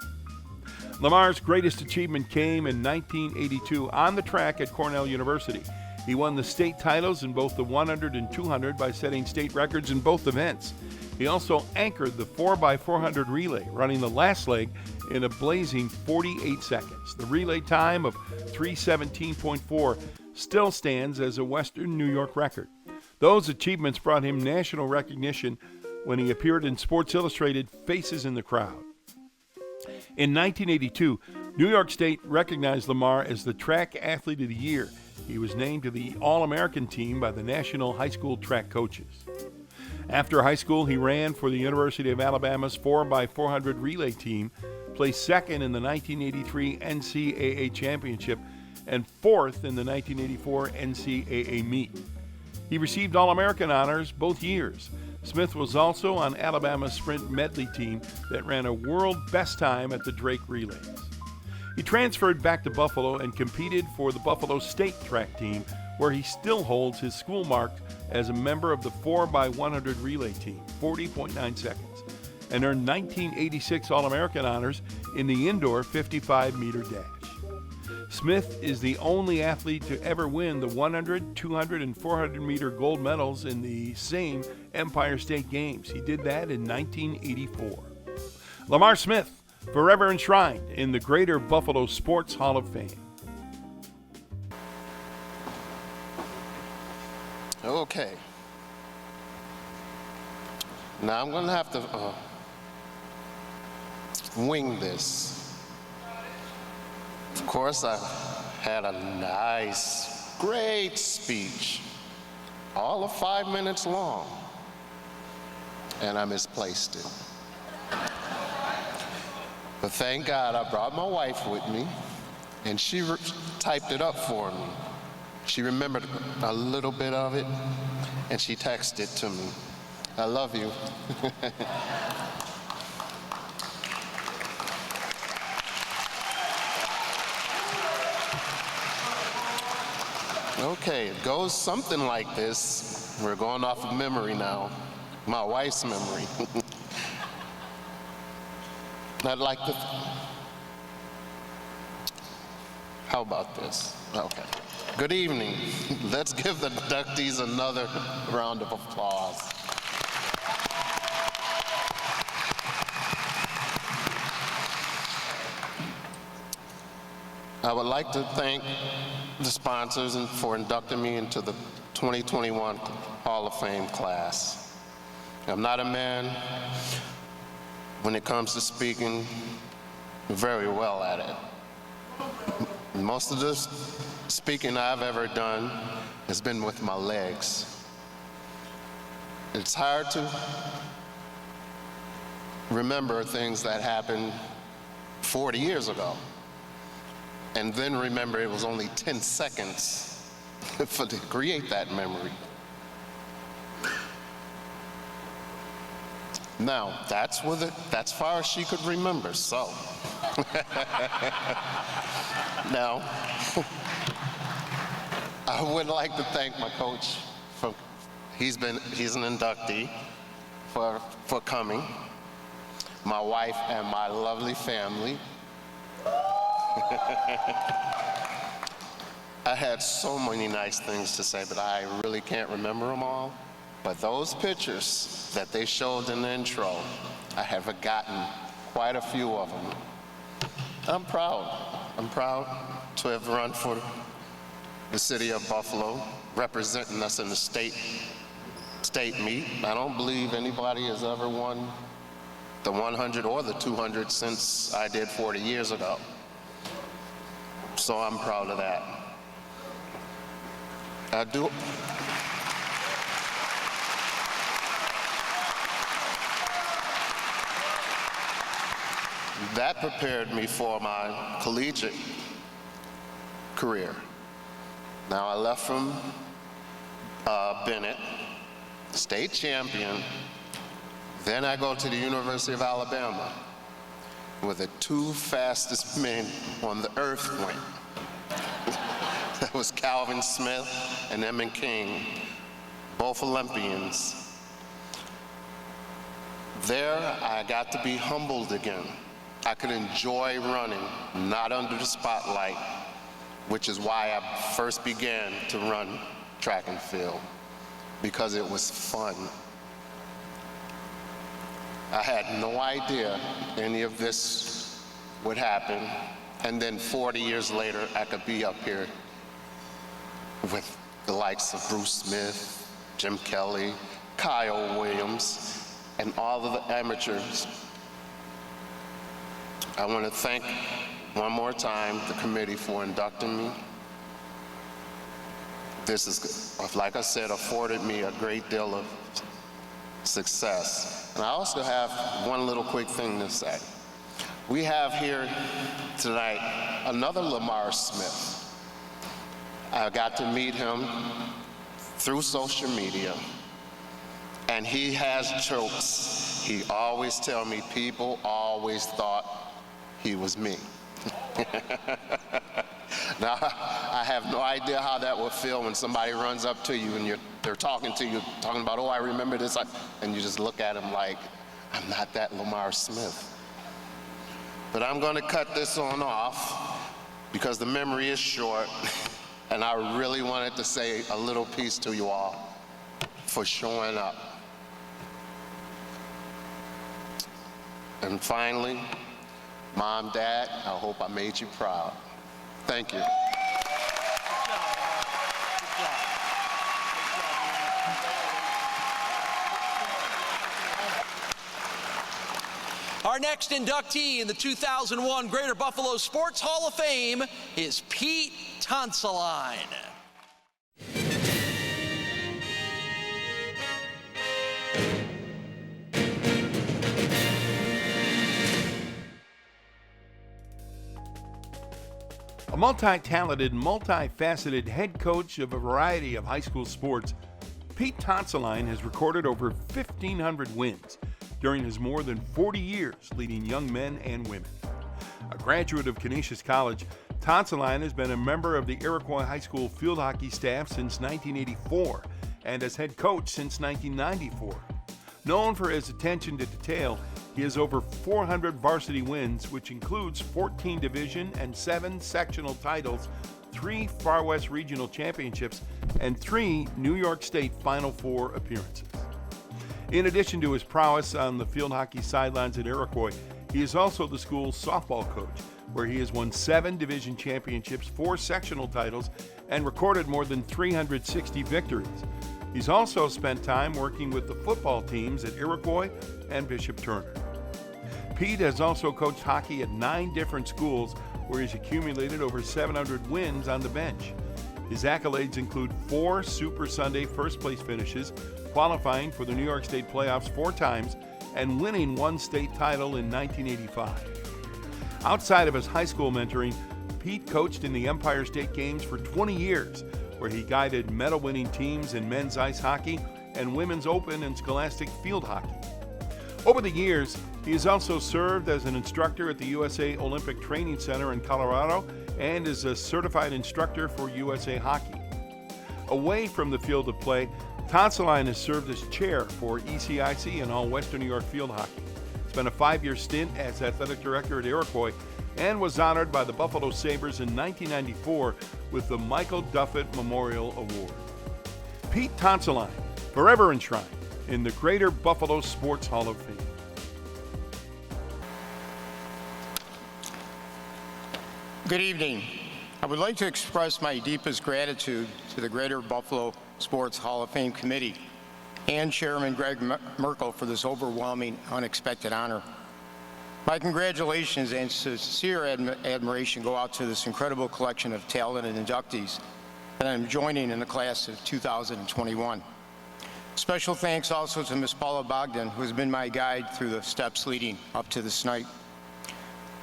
Lamar's greatest achievement came in 1982 on the track at Cornell University. He won the state titles in both the 100 and 200 by setting state records in both events. He also anchored the 4x400 relay, running the last leg in a blazing 48 seconds. The relay time of 3:17.4 still stands as a Western New York record. Those achievements brought him national recognition when he appeared in Sports Illustrated Faces in the Crowd. In 1982, New York State recognized Lamar as the Track Athlete of the Year. He was named to the All-American team by the National High School Track Coaches. After high school, he ran for the University of Alabama's 4x400 relay team, placed second in the 1983 NCAA Championship, and fourth in the 1984 NCAA meet. He received All-American honors both years. Smith was also on Alabama's sprint medley team that ran a world best time at the Drake Relays. He transferred back to Buffalo and competed for the Buffalo State track team, where he still holds his school mark as a member of the 4x100 relay team, 40.9 seconds, and earned 1986 All-American honors in the indoor 55-meter dash. Smith is the only athlete to ever win the 100, 200, and 400-meter gold medals in the same Empire State Games. He did that in 1984. Lamar Smith, forever enshrined in the Greater Buffalo Sports Hall of Fame. Okay. Now I'm going to have to wing this. Of course, I had a nice, great speech, all of 5 minutes long, and I misplaced it. But thank God I brought my wife with me, and she typed it up for me. She remembered a little bit of it, and she texted it to me. I love you. Okay, it goes something like this. We're going off of memory now, my wife's memory. I'd like to, how about this? Okay. Good evening. Let's give the inductees another round of applause. I would like to thank the sponsors for inducting me into the 2021 Hall of Fame class. I'm not a man, when it comes to speaking, very well at it. Most of this speaking I've ever done has been with my legs. It's hard to remember things that happened 40 years ago, and then remember it was only 10 seconds to create that memory. Now, that's far as she could remember, so. Now, I would like to thank my coach he's an inductee for coming, my wife and my lovely family. I had so many nice things to say, but I really can't remember them all. But those pictures that they showed in the intro, I have forgotten quite a few of them. I'm proud. I'm proud to have run for the city of Buffalo, representing us in the state meet. I don't believe anybody has ever won the 100 or the 200 since I did 40 years ago. So I'm proud of that. I do. That prepared me for my collegiate career. Now, I left from Bennett, state champion. Then I go to the University of Alabama, where the two fastest men on the earth went. That was Calvin Smith and Emmett King, both Olympians. There, I got to be humbled again. I could enjoy running, not under the spotlight, which is why I first began to run track and field, because it was fun. I had no idea any of this would happen, and then 40 years later, I could be up here with the likes of Bruce Smith, Jim Kelly, Kyle Williams, and all of the amateurs. I want to thank one more time the committee for inducting me. This is, like I said, afforded me a great deal of success. And I also have one little quick thing to say. We have here tonight another Lamar Smith. I got to meet him through social media, and he has jokes. He always tells me people always thought he was me. Now, I have no idea how that would feel when somebody runs up to you and they're talking to you, talking about, oh, I remember this, and you just look at them like, I'm not that Lamar Smith. But I'm going to cut this on off because the memory is short, and I really wanted to say a little piece to you all for showing up. And finally, Mom, Dad, I hope I made you proud. Thank you. Our next inductee in the 2001 Greater Buffalo Sports Hall of Fame is Pete Tonsilline. A multi-talented, multi-faceted head coach of a variety of high school sports, Pete Tonsilline has recorded over 1,500 wins during his more than 40 years leading young men and women. A graduate of Canisius College, Tonsilline has been a member of the Iroquois High School field hockey staff since 1984 and as head coach since 1994. Known for his attention to detail, He has over 400 varsity wins, which includes 14 division and 7 sectional titles, 3 Far West Regional Championships, and 3 New York State Final Four appearances. In addition to his prowess on the field hockey sidelines at Iroquois, he is also the school's softball coach, where he has won 7 division championships, 4 sectional titles, and recorded more than 360 victories. He's also spent time working with the football teams at Iroquois and Bishop Turner. Pete has also coached hockey at 9 different schools, where he's accumulated over 700 wins on the bench. His accolades include 4 Super Sunday first-place finishes, qualifying for the New York State playoffs 4 times, and winning 1 state title in 1985. Outside of his high school mentoring, Pete coached in the Empire State Games for 20 years, where he guided medal-winning teams in men's ice hockey and women's open and scholastic field hockey. Over the years, he has also served as an instructor at the USA Olympic Training Center in Colorado and is a certified instructor for USA Hockey. Away from the field of play, Tonsilline has served as chair for ECIC and all Western New York field hockey. Spent a 5-year stint as athletic director at Iroquois and was honored by the Buffalo Sabres in 1994 with the Michael Duffett Memorial Award. Pete Tonsilline, forever enshrined in the Greater Buffalo Sports Hall of Fame. Good evening. I would like to express my deepest gratitude to the Greater Buffalo Sports Hall of Fame Committee and Chairman Greg Merkel for this overwhelming, unexpected honor. My congratulations and sincere admiration go out to this incredible collection of talented inductees that I'm joining in the class of 2021. Special thanks also to Ms. Paula Bogdan, who has been my guide through the steps leading up to this night.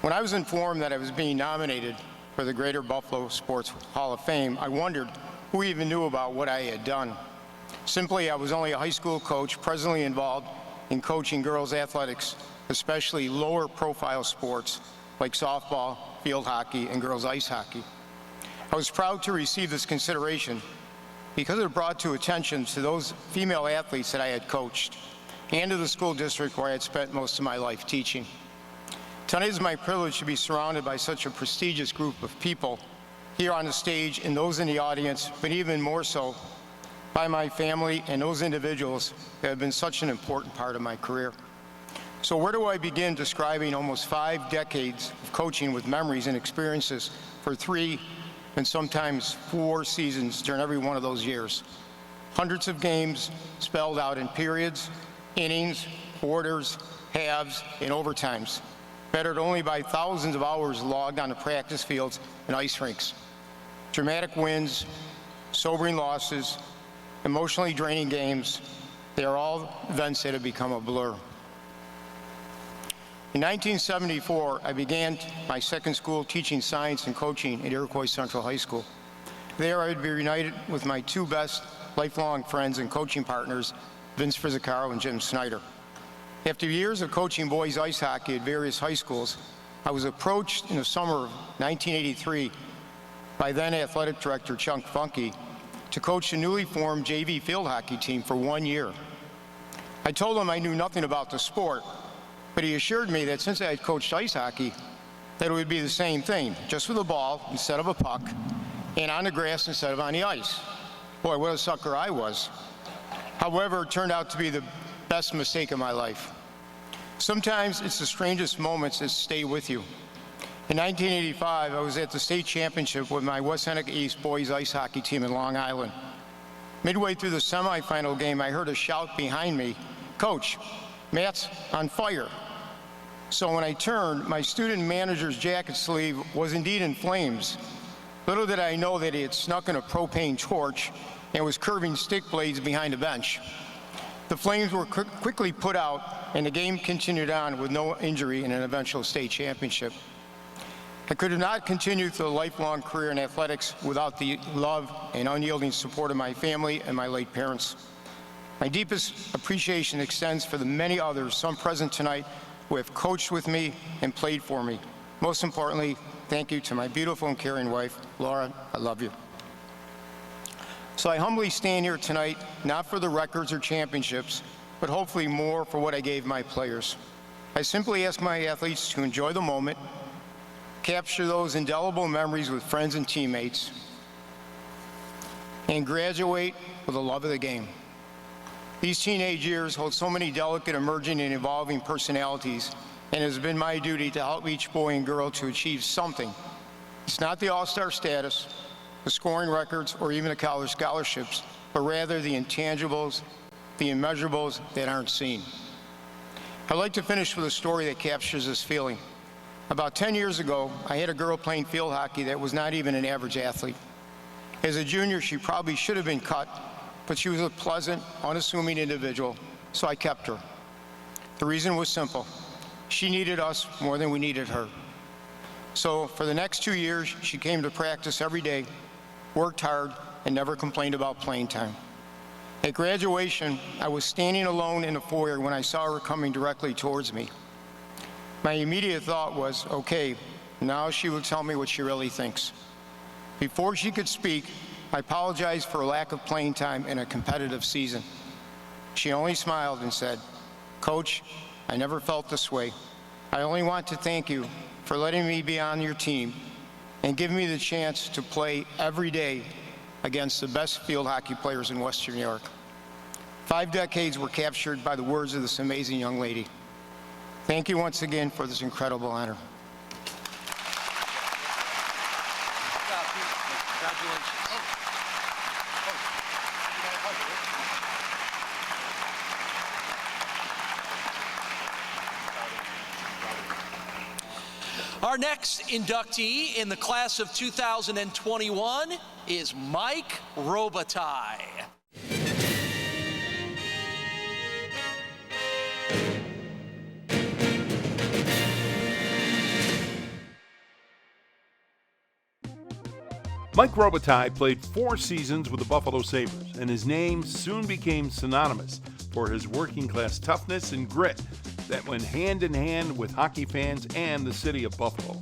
When I was informed that I was being nominated for the Greater Buffalo Sports Hall of Fame, I wondered who even knew about what I had done. Simply, I was only a high school coach presently involved in coaching girls athletics, especially lower profile sports like softball, field hockey, and girls ice hockey. I was proud to receive this consideration because it brought to attention to those female athletes that I had coached and to the school district where I had spent most of my life teaching. Tonight is my privilege to be surrounded by such a prestigious group of people here on the stage and those in the audience, but even more so by my family and those individuals that have been such an important part of my career. So where do I begin describing almost 5 decades of coaching with memories and experiences for 3 and sometimes 4 seasons during every one of those years? Hundreds of games spelled out in periods, innings, quarters, halves, and overtimes, bettered only by thousands of hours logged on the practice fields and ice rinks. Dramatic wins, sobering losses, emotionally draining games, they are all events that have become a blur. In 1974, I began my second school teaching science and coaching at Iroquois Central High School. There, I would be reunited with my 2 best lifelong friends and coaching partners, Vince Frizzicaro and Jim Snyder. After years of coaching boys ice hockey at various high schools, I was approached in the summer of 1983 by then athletic director Chunk Funky to coach the newly formed JV field hockey team for 1 year. I told him I knew nothing about the sport, but he assured me that since I had coached ice hockey, that it would be the same thing, just with a ball instead of a puck, and on the grass instead of on the ice. Boy, what a sucker I was. However, it turned out to be the best mistake of my life. Sometimes it's the strangest moments that stay with you. In 1985, I was at the state championship with my West Seneca East boys ice hockey team in Long Island. Midway through the semifinal game, I heard a shout behind me, "Coach, Matt's on fire." So when I turned, my student manager's jacket sleeve was indeed in flames. Little did I know that he had snuck in a propane torch and was curving stick blades behind the bench. The flames were quickly put out, and the game continued on with no injury in an eventual state championship. I could have not continued through a lifelong career in athletics without the love and unyielding support of my family and my late parents. My deepest appreciation extends for the many others, some present tonight, who have coached with me and played for me. Most importantly, thank you to my beautiful and caring wife, Laura. I love you. So I humbly stand here tonight, not for the records or championships, but hopefully more for what I gave my players. I simply ask my athletes to enjoy the moment, capture those indelible memories with friends and teammates, and graduate with a love of the game. These teenage years hold so many delicate, emerging, and evolving personalities, and it has been my duty to help each boy and girl to achieve something. It's not the all-star status, the scoring records, or even the college scholarships, but rather the intangibles, the immeasurables that aren't seen. I'd like to finish with a story that captures this feeling. About 10 years ago, I had a girl playing field hockey that was not even an average athlete. As a junior, she probably should have been cut, but she was a pleasant, unassuming individual, so I kept her. The reason was simple. She needed us more than we needed her. So for the next 2 years, she came to practice every day, worked hard, and never complained about playing time. At graduation, I was standing alone in the foyer when I saw her coming directly towards me. My immediate thought was, okay, now she will tell me what she really thinks. Before she could speak, I apologized for a lack of playing time in a competitive season. She only smiled and said, "Coach, I never felt this way. I only want to thank you for letting me be on your team and giving me the chance to play every day against the best field hockey players in Western New York." 5 decades were captured by the words of this amazing young lady. Thank you once again for this incredible honor. Our next inductee in the class of 2021 is Mike Robitaille. Mike Robitaille played 4 seasons with the Buffalo Sabres, and his name soon became synonymous for his working-class toughness and grit that went hand in hand with hockey fans and the city of Buffalo.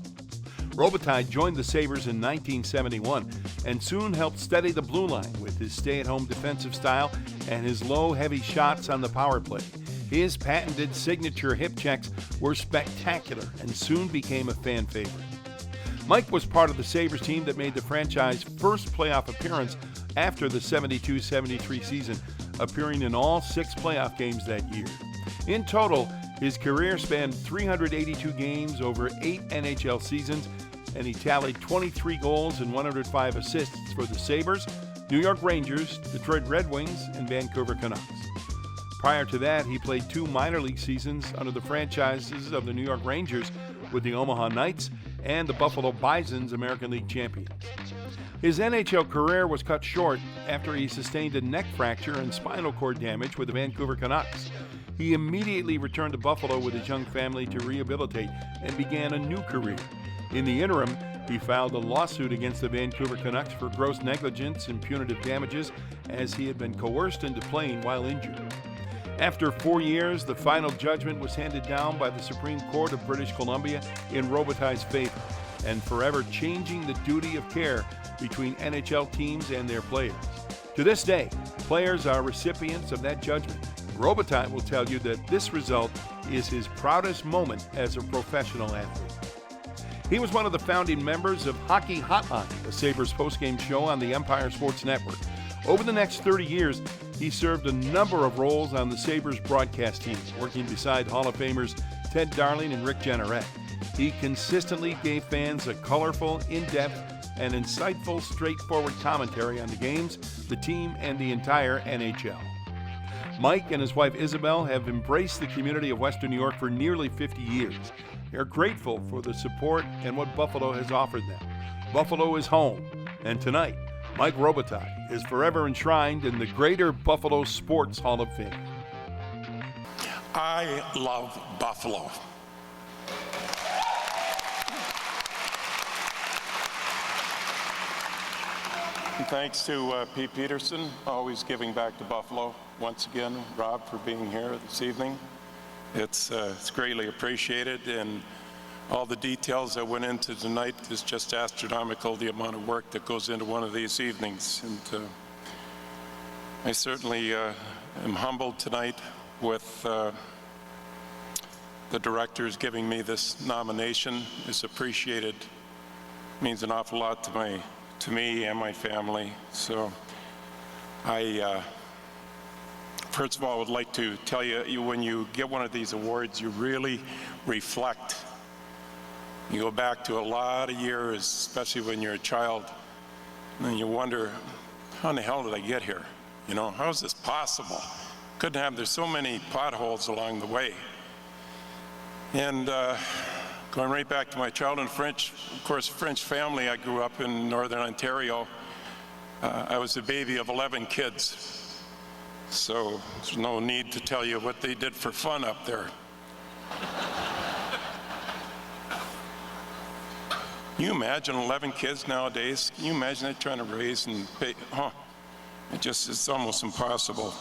Robitaille joined the Sabres in 1971 and soon helped steady the blue line with his stay-at-home defensive style and his low, heavy shots on the power play. His patented signature hip checks were spectacular and soon became a fan favorite. Mike was part of the Sabres team that made the franchise first playoff appearance after the 72-73 season, appearing in all 6 playoff games that year. In total, his career spanned 382 games over 8 NHL seasons, and he tallied 23 goals and 105 assists for the Sabres, New York Rangers, Detroit Red Wings, and Vancouver Canucks. Prior to that, he played 2 minor league seasons under the franchises of the New York Rangers with the Omaha Knights and the Buffalo Bisons, American League champions. His NHL career was cut short after he sustained a neck fracture and spinal cord damage with the Vancouver Canucks. He immediately returned to Buffalo with his young family to rehabilitate and began a new career. In the interim, he filed a lawsuit against the Vancouver Canucks for gross negligence and punitive damages, as he had been coerced into playing while injured. After 4 years, the final judgment was handed down by the Supreme Court of British Columbia in Robitaille's favor, and forever changing the duty of care between NHL teams and their players. To this day, players are recipients of that judgment. Robitaille will tell you that this result is his proudest moment as a professional athlete. He was one of the founding members of Hockey Hotline, the Sabres postgame show on the Empire Sports Network. Over the next 30 years, he served a number of roles on the Sabres broadcast team, working beside Hall of Famers Deb Darling and Rick Jenneret. He consistently gave fans a colorful, in-depth, and insightful, straightforward commentary on the games, the team, and the entire NHL. Mike and his wife Isabel have embraced the community of Western New York for nearly 50 years. They're grateful for the support and what Buffalo has offered them. Buffalo is home, and tonight, Mike Robitaille is forever enshrined in the Greater Buffalo Sports Hall of Fame. I love Buffalo. And thanks to Pete Peterson, always giving back to Buffalo. Once again, Rob, for being here this evening. It's greatly appreciated, and all the details that went into tonight is just astronomical, the amount of work that goes into one of these evenings. And I certainly am humbled tonight with the directors giving me this nomination is appreciated. It means an awful lot to me and my family. So I, first of all, would like to tell you, when you get one of these awards, you really reflect. You go back to a lot of years, especially when you're a child, and you wonder, how in the hell did I get here? You know, how is this possible? There's so many potholes along the way. And going right back to my childhood, of course, French family, I grew up in Northern Ontario. I was the baby of 11 kids. So there's no need to tell you what they did for fun up there. Can you imagine 11 kids nowadays? Can you imagine that, trying to raise and pay? It's almost impossible.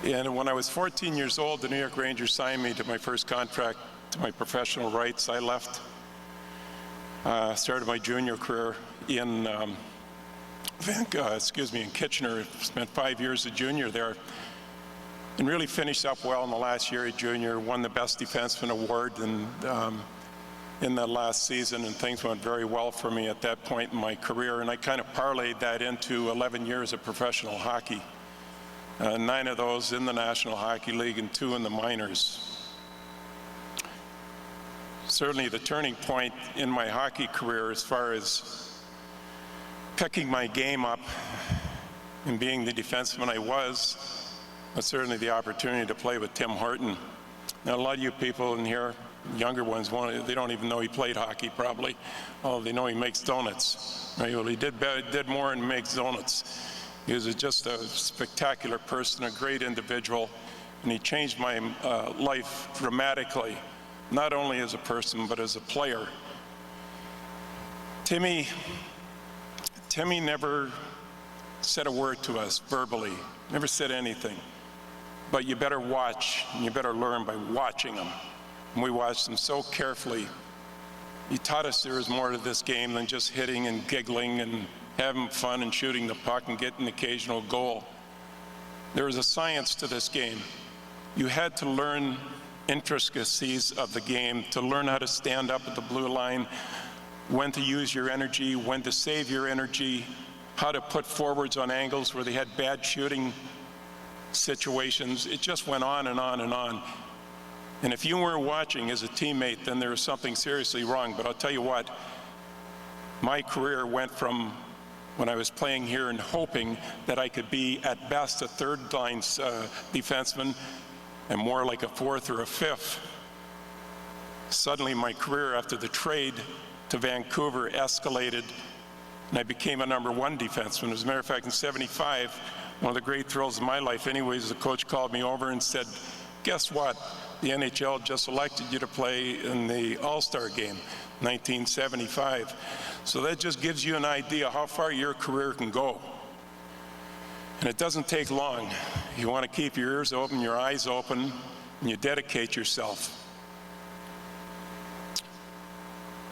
And when I was 14 years old, the New York Rangers signed me to my first contract, to my professional rights. I left, started my junior career in in Kitchener. Spent 5 years as junior there, and really finished up well in the last year at junior. Won the Best Defenseman award in that last season, and things went very well for me at that point in my career. And I kind of parlayed that into 11 years of professional hockey. 9 of those in the National Hockey League and 2 in the minors. Certainly the turning point in my hockey career, as far as picking my game up and being the defenseman I was certainly the opportunity to play with Tim Horton. Now, a lot of you people in here, younger ones, they don't even know he played hockey probably. Oh, they know he makes donuts. Right? Well, he did more than makes donuts. He was just a spectacular person, a great individual, and he changed my life dramatically, not only as a person, but as a player. Timmy never said a word to us verbally, never said anything. But you better watch, and you better learn by watching him. And we watched him so carefully. He taught us there was more to this game than just hitting and giggling and having fun and shooting the puck and getting an occasional goal. There was a science to this game. You had to learn intricacies of the game, to learn how to stand up at the blue line, when to use your energy, when to save your energy, how to put forwards on angles where they had bad shooting situations. It just went on and on and on. And if you weren't watching as a teammate, then there was something seriously wrong. But I'll tell you what, my career went from when I was playing here and hoping that I could be at best a third line defenseman and more like a fourth or a fifth. Suddenly my career after the trade to Vancouver escalated, and I became a #1 defenseman. As a matter of fact, in '75, one of the great thrills of my life anyways, the coach called me over and said, guess what? The NHL just elected you to play in the All-Star game, 1975. So that just gives you an idea how far your career can go. And it doesn't take long. You want to keep your ears open, your eyes open, and you dedicate yourself.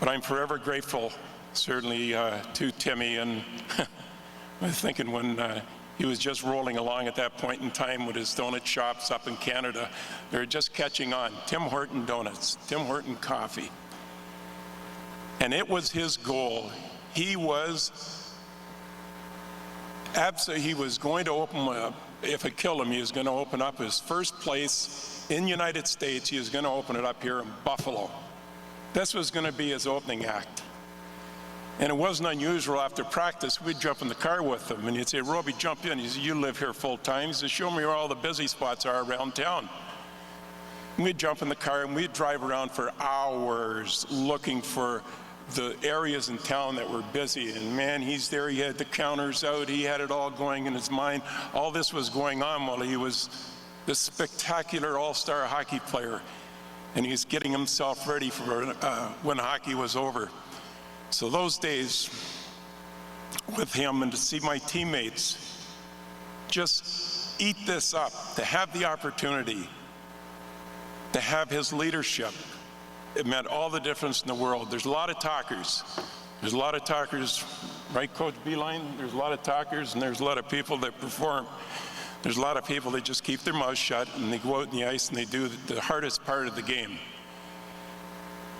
But I'm forever grateful, certainly to Timmy, and I was thinking when he was just rolling along at that point in time with his donut shops up in Canada. They were just catching on. Tim Horton Donuts, Tim Horton Coffee. And it was his goal. He was going to open up, if it killed him, he was going to open up his first place in the United States. He was going to open it up here in Buffalo. This was going to be his opening act. And it wasn't unusual after practice, we'd jump in the car with him and he'd say, Roby, jump in. He said, you live here full time. He said, show me where all the busy spots are around town. And we'd jump in the car and we'd drive around for hours looking for the areas in town that were busy. And man, he's there, he had the counters out, he had it all going in his mind. All this was going on while he was this spectacular all-star hockey player. And he was getting himself ready for when hockey was over. So those days with him and to see my teammates just eat this up, to have the opportunity, to have his leadership, it meant all the difference in the world. There's a lot of talkers. There's a lot of talkers, right, Coach Beilein? There's a lot of talkers and there's a lot of people that perform. There's a lot of people that just keep their mouths shut and they go out in the ice and they do the hardest part of the game.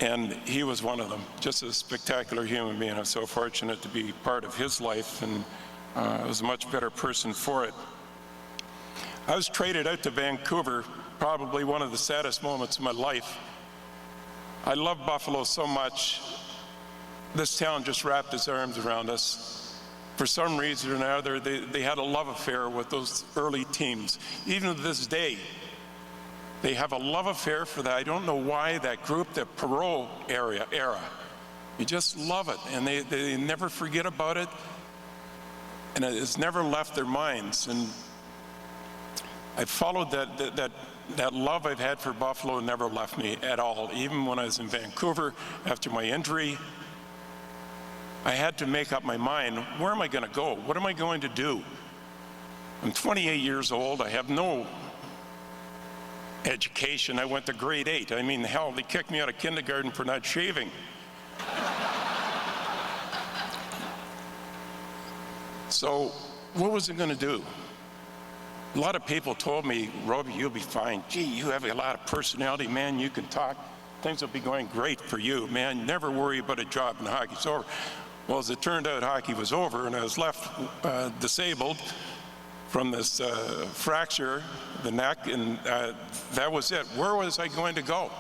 And he was one of them, just a spectacular human being. I'm so fortunate to be part of his life, and I was a much better person for it. I was traded out to Vancouver, probably one of the saddest moments of my life. I love Buffalo so much. This town just wrapped its arms around us. For some reason or another, they had a love affair with those early teams. Even to this day, they have a love affair for that. I don't know why, that group, the Perot era. You just love it, and they never forget about it, and it's never left their minds. And I followed that love I've had for Buffalo never left me at all. Even when I was in Vancouver after my injury, I had to make up my mind, where am I going to go? What am I going to do? I'm 28 years old. I have no education. I went to grade 8. I mean, hell, they kicked me out of kindergarten for not shaving. So what was I going to do? A lot of people told me, Robbie, you'll be fine. Gee, you have a lot of personality, man. You can talk. Things will be going great for you, man. Never worry about a job in hockey's over. Well, as it turned out, hockey was over, and I was left disabled from this fracture, the neck, and that was it. Where was I going to go?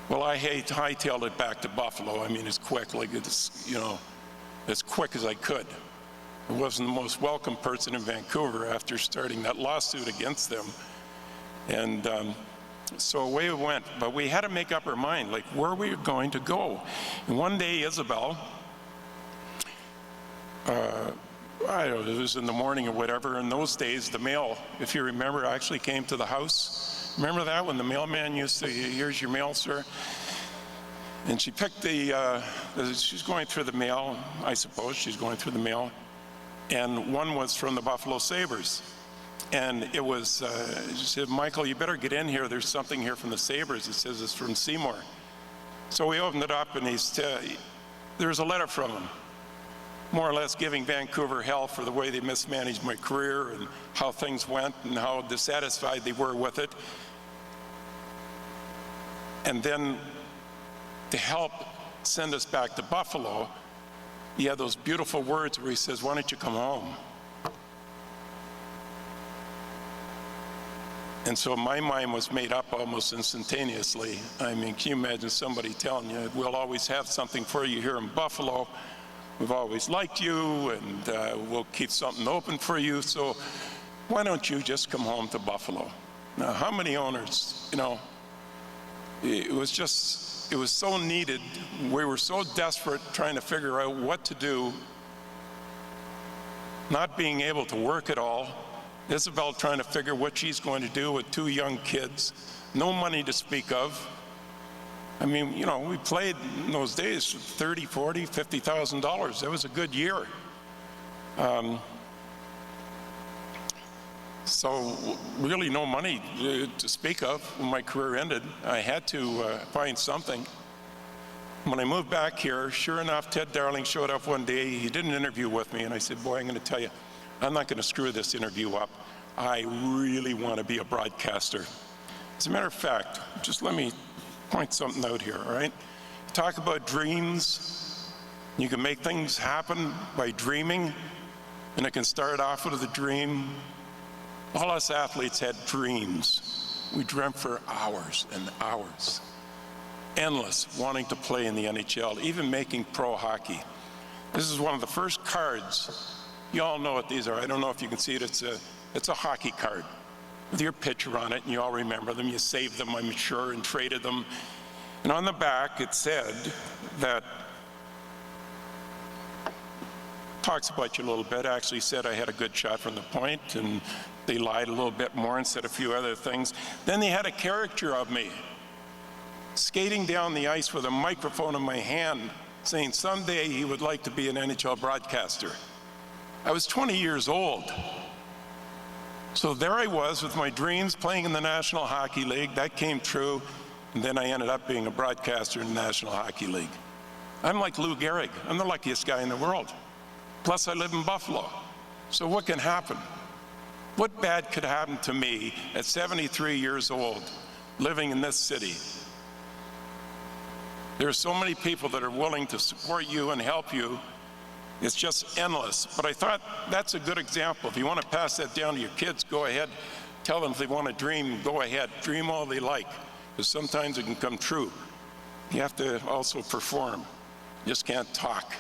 Well, I hightailed it back to Buffalo. I mean, as quick, like it's, you know, as quick as I could. I wasn't the most welcome person in Vancouver after starting that lawsuit against them. And so away we went, but we had to make up our mind, like where we were going to go. And one day, Isabel, I don't know, it was in the morning or whatever. In those days, the mail, if you remember, actually came to the house. Remember that, when the mailman used to, here's your mail, sir? And she picked she's going through the mail, I suppose she's going through the mail, and one was from the Buffalo Sabres. And it was, she said, Michael, you better get in here. There's something here from the Sabres. It says it's from Seymour. So we opened it up, and there's a letter from him, more or less giving Vancouver hell for the way they mismanaged my career and how things went and how dissatisfied they were with it. And then to help send us back to Buffalo, he had those beautiful words where he says, why don't you come home? And so my mind was made up almost instantaneously. I mean, can you imagine somebody telling you, we'll always have something for you here in Buffalo. We've always liked you, and we'll keep something open for you. So why don't you just come home to Buffalo? Now, how many owners, you know, it was so needed. We were so desperate trying to figure out what to do, not being able to work at all. Isabel trying to figure what she's going to do with 2 young kids, no money to speak of. I mean, you know, we played in those days $30,000, $40,000, $50,000. That was a good year. So really no money to speak of when my career ended. I had to find something. When I moved back here, sure enough, Deb Darling showed up one day. He did an interview with me, and I said, boy, I'm going to tell you, I'm not going to screw this interview up. I really want to be a broadcaster. As a matter of fact, just let me point something out here, all right? Talk about dreams. You can make things happen by dreaming, and it can start off with a dream. All us athletes had dreams. We dreamt for hours and hours. Endless, wanting to play in the NHL, even making pro hockey. This is one of the first cards. You all know what these are. I don't know if you can see it. It's a hockey card with your picture on it, and you all remember them. You saved them, I'm sure, and traded them. And on the back, it said that, talks about you a little bit, actually said I had a good shot from the point, and they lied a little bit more and said a few other things. Then they had a caricature of me skating down the ice with a microphone in my hand, saying someday he would like to be an NHL broadcaster. I was 20 years old. So there I was with my dreams, playing in the National Hockey League. That came true, and then I ended up being a broadcaster in the National Hockey League. I'm like Lou Gehrig. I'm the luckiest guy in the world. Plus I live in Buffalo. So what can happen? What bad could happen to me at 73 years old, living in this city? There are so many people that are willing to support you and help you. It's just endless. But I thought that's a good example. If you want to pass that down to your kids, go ahead. Tell them if they want to dream, go ahead. Dream all they like, because sometimes it can come true. You have to also perform. You just can't talk.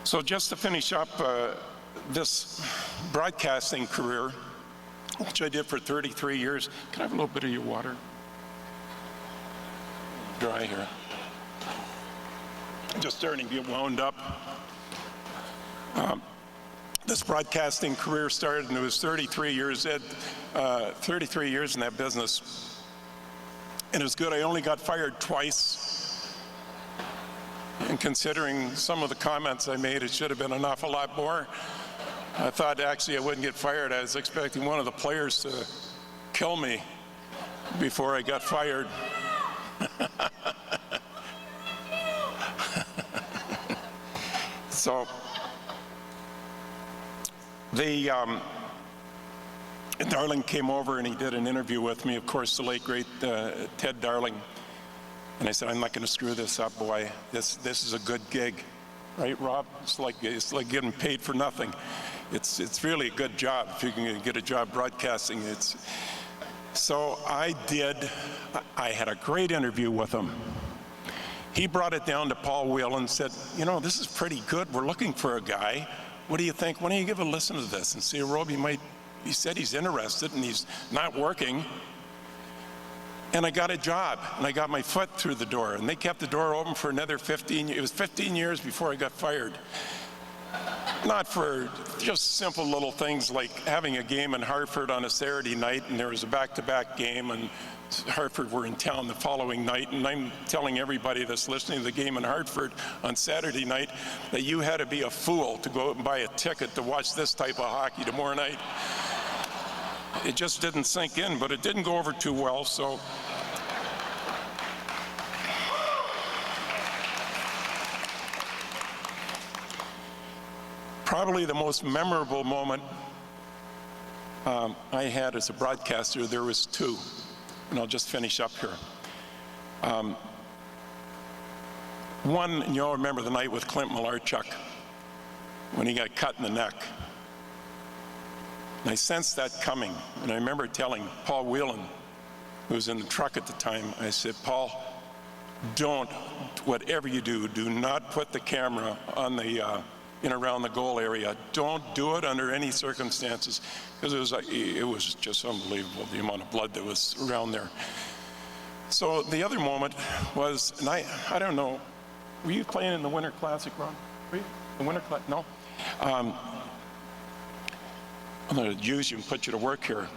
So just to finish up this broadcasting career, which I did for 33 years. Can I have a little bit of your water? Dry here. Just starting to get wound up. This broadcasting career started, and it was 33 years, 33 years in that business. And it was good. I only got fired twice. And considering some of the comments I made, it should have been an awful lot more. I thought actually I wouldn't get fired. I was expecting one of the players to kill me before I got fired. So Darling came over and he did an interview with me, of course, the late great Ted Darling. And I said, I'm not going to screw this up, boy. This is a good gig, right, Rob? It's like getting paid for nothing. It's really a good job if you can get a job broadcasting. So I had a great interview with him. He brought it down to Paul Whelan and said, you know, this is pretty good. We're looking for a guy. What do you think? Why don't you give a listen to this and see, Rob, he said he's interested and he's not working. And I got a job and I got my foot through the door, and they kept the door open for another 15 years. It was 15 years before I got fired. Not for just simple little things like having a game in Hartford on a Saturday night, and there was a back-to-back game, and Hartford were in town the following night, and I'm telling everybody that's listening to the game in Hartford on Saturday night that you had to be a fool to go out and buy a ticket to watch this type of hockey tomorrow night. It just didn't sink in, but it didn't go over too well, so. Probably the most memorable moment I had as a broadcaster, there was two, and I'll just finish up here. One, and you all remember the night with Clint Malarchuk when he got cut in the neck. And I sensed that coming, and I remember telling Paul Whelan, who was in the truck at the time, I said, Paul, whatever you do, do not put the camera on the around the goal area. Don't do it under any circumstances, because it was just unbelievable, the amount of blood that was around there. So the other moment was, and I don't know, were you playing in the Winter Classic, Ron? Were you? The Winter Classic? No? I'm going to use you and put you to work here.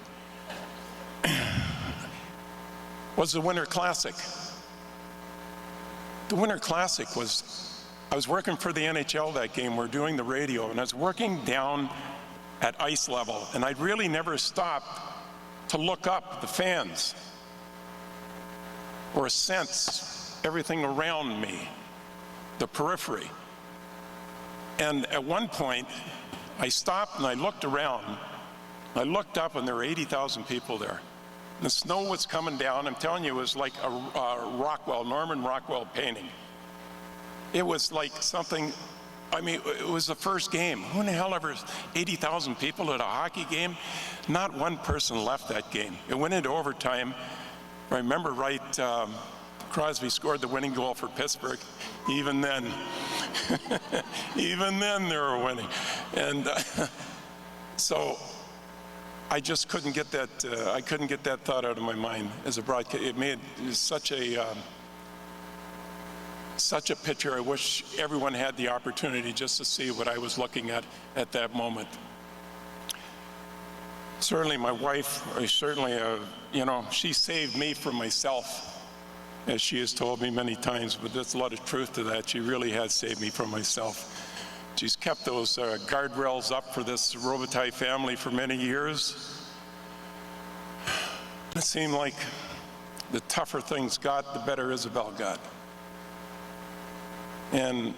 Was the Winter Classic. The Winter Classic was, I was working for the NHL that game. We're doing the radio, and I was working down at ice level, and I'd really never stopped to look up the fans or sense everything around me, the periphery. And at one point, I stopped and I looked around. I looked up, and there were 80,000 people there. And the snow was coming down. I'm telling you, it was like a Norman Rockwell painting. It was like something, I mean, it was the first game. Who in the hell ever, 80,000 people at a hockey game? Not one person left that game. It went into overtime. I remember right, Crosby scored the winning goal for Pittsburgh. Even then, even then they were winning. And so I just couldn't get that, I couldn't get that thought out of my mind as a broadcast. It made such a picture. I wish everyone had the opportunity just to see what I was looking at that moment. Certainly my wife, she saved me from myself, as she has told me many times, but there's a lot of truth to that. She really has saved me from myself. She's kept those guardrails up for this Robitaille family for many years. It seemed like the tougher things got, the better Isabel got. And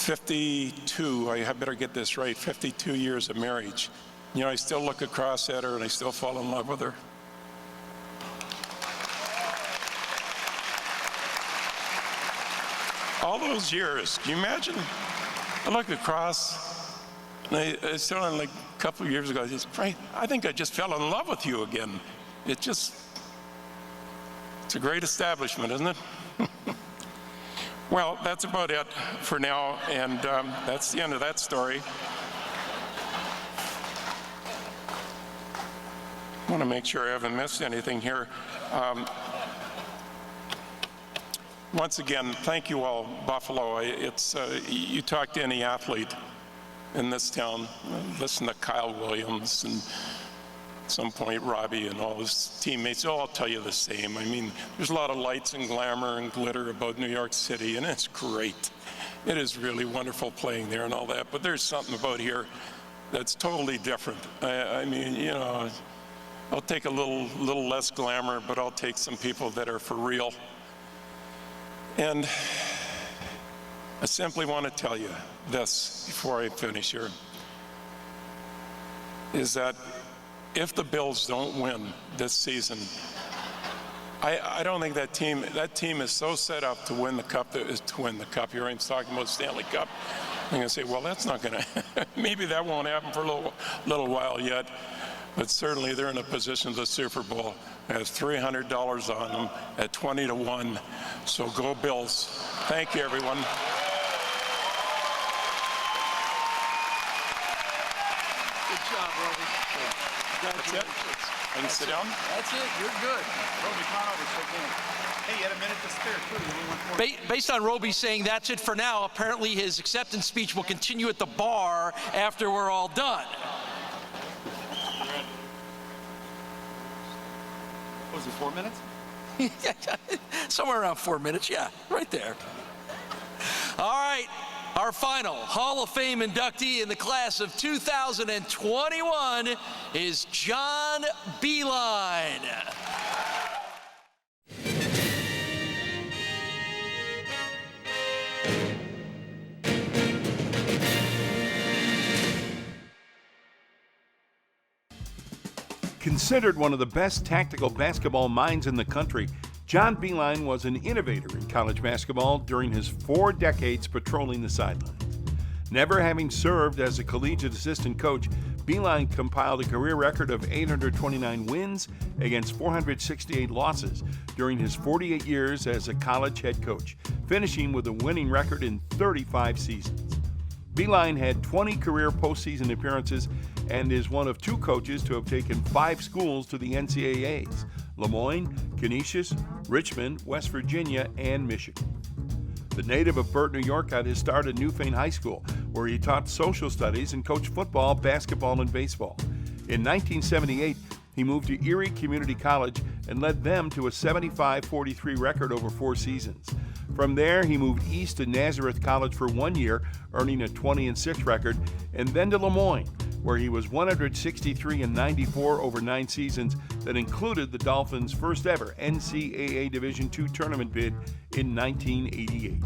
52, I better get this right, 52 years of marriage. You know, I still look across at her and I still fall in love with her. All those years, can you imagine? I look across, and I still, like a couple of years ago, I just, Frank, I think I just fell in love with you again. It's a great establishment, isn't it? Well, that's about it for now, and that's the end of that story. I want to make sure I haven't missed anything here. Once again, thank you all, Buffalo. You talk to any athlete in this town, listen to Kyle Williams and at some point Robbie and all his teammates, they'll all tell you the same. I mean, there's a lot of lights and glamour and glitter about New York City, and it's great. It is really wonderful playing there and all that, but there's something about here that's totally different. I mean, you know, I'll take a little less glamour, but I'll take some people that are for real. And I simply want to tell you this before I finish here, is that if the Bills don't win this season, I don't think that team is so set up to win the cup, Here I'm talking about Stanley Cup. I'm going to say, well, that's not going to, maybe that won't happen for a little while yet, but certainly they're in a position to the Super Bowl. It has $300 on them at 20-1. So go Bills. Thank you, everyone. Good job, Roby. That's it. I can sit down? That's it. You're good. Roby, come on over, shake hands. Hey, you had a minute to spare, too. You only went 4 Based on Roby saying that's it for now, apparently his acceptance speech will continue at the bar after we're all done. Was it 4 minutes? Somewhere around 4 minutes, yeah, right there. All right, our final Hall of Fame inductee in the class of 2021 is John Beilein. Considered one of the best tactical basketball minds in the country, John Beilein was an innovator in college basketball during his 4 decades patrolling the sidelines. Never having served as a collegiate assistant coach, Beilein compiled a career record of 829 wins against 468 losses during his 48 years as a college head coach, finishing with a winning record in 35 seasons. Beilein had 20 career postseason appearances and is one of 2 coaches to have taken 5 schools to the NCAAs: Lemoyne, Canisius, Richmond, West Virginia, and Michigan. The native of Burt, New York, got his start at Newfane High School, where he taught social studies and coached football, basketball, and baseball. In 1978, he moved to Erie Community College and led them to a 75-43 record over 4 seasons. From there, he moved east to Nazareth College for 1 year, earning a 20-6 record, and then to Lemoyne, where he was 163-94 over 9 seasons that included the Dolphins' first ever NCAA Division II tournament bid in 1988.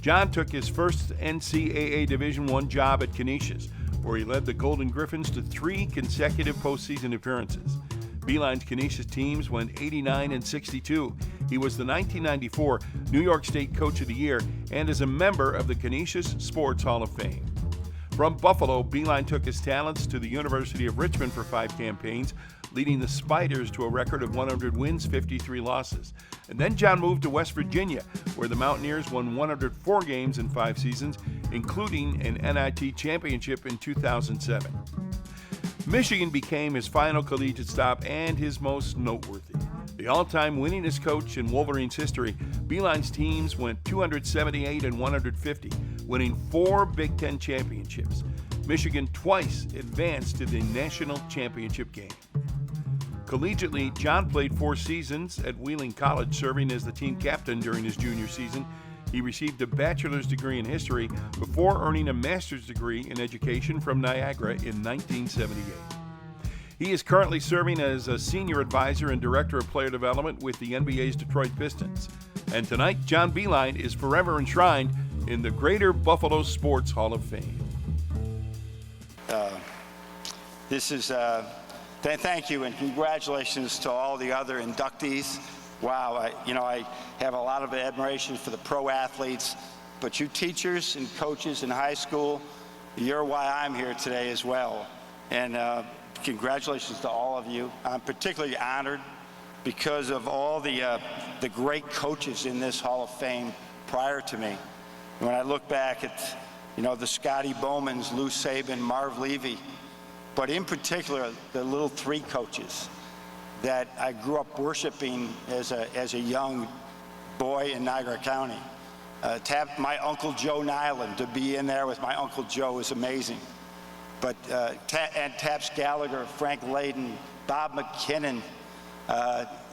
John took his first NCAA Division I job at Canisius, where he led the Golden Griffins to 3 consecutive postseason appearances. Beilein's Canisius teams went 89-62. He was the 1994 New York State Coach of the Year and is a member of the Canisius Sports Hall of Fame. From Buffalo, Beilein took his talents to the University of Richmond for 5 campaigns, leading the Spiders to a record of 100 wins, 53 losses. And then John moved to West Virginia, where the Mountaineers won 104 games in 5 seasons, including an NIT championship in 2007. Michigan became his final collegiate stop and his most noteworthy. The all-time winningest coach in Wolverines history, Beilein's teams went 278-150, winning 4 Big Ten championships. Michigan twice advanced to the national championship game. Collegiately, John played 4 seasons at Wheeling College, serving as the team captain during his junior season. He received a bachelor's degree in history before earning a master's degree in education from Niagara in 1978. He is currently serving as a senior advisor and director of player development with the NBA's Detroit Pistons. And tonight, John Beilein is forever enshrined in the Greater Buffalo Sports Hall of Fame. Thank you and congratulations to all the other inductees. Wow, I have a lot of admiration for the pro athletes, but you teachers and coaches in high school, you're why I'm here today as well. And congratulations to all of you. I'm particularly honored because of all the great coaches in this Hall of Fame prior to me. When I look back at, the Scotty Bowmans, Lou Saban, Marv Levy, but in particular, the little three coaches that I grew up worshiping as a young boy in Niagara County. My Uncle Joe Nyland, to be in there with my Uncle Joe is amazing. But and Taps Gallagher, Frank Layden, Bob McKinnon,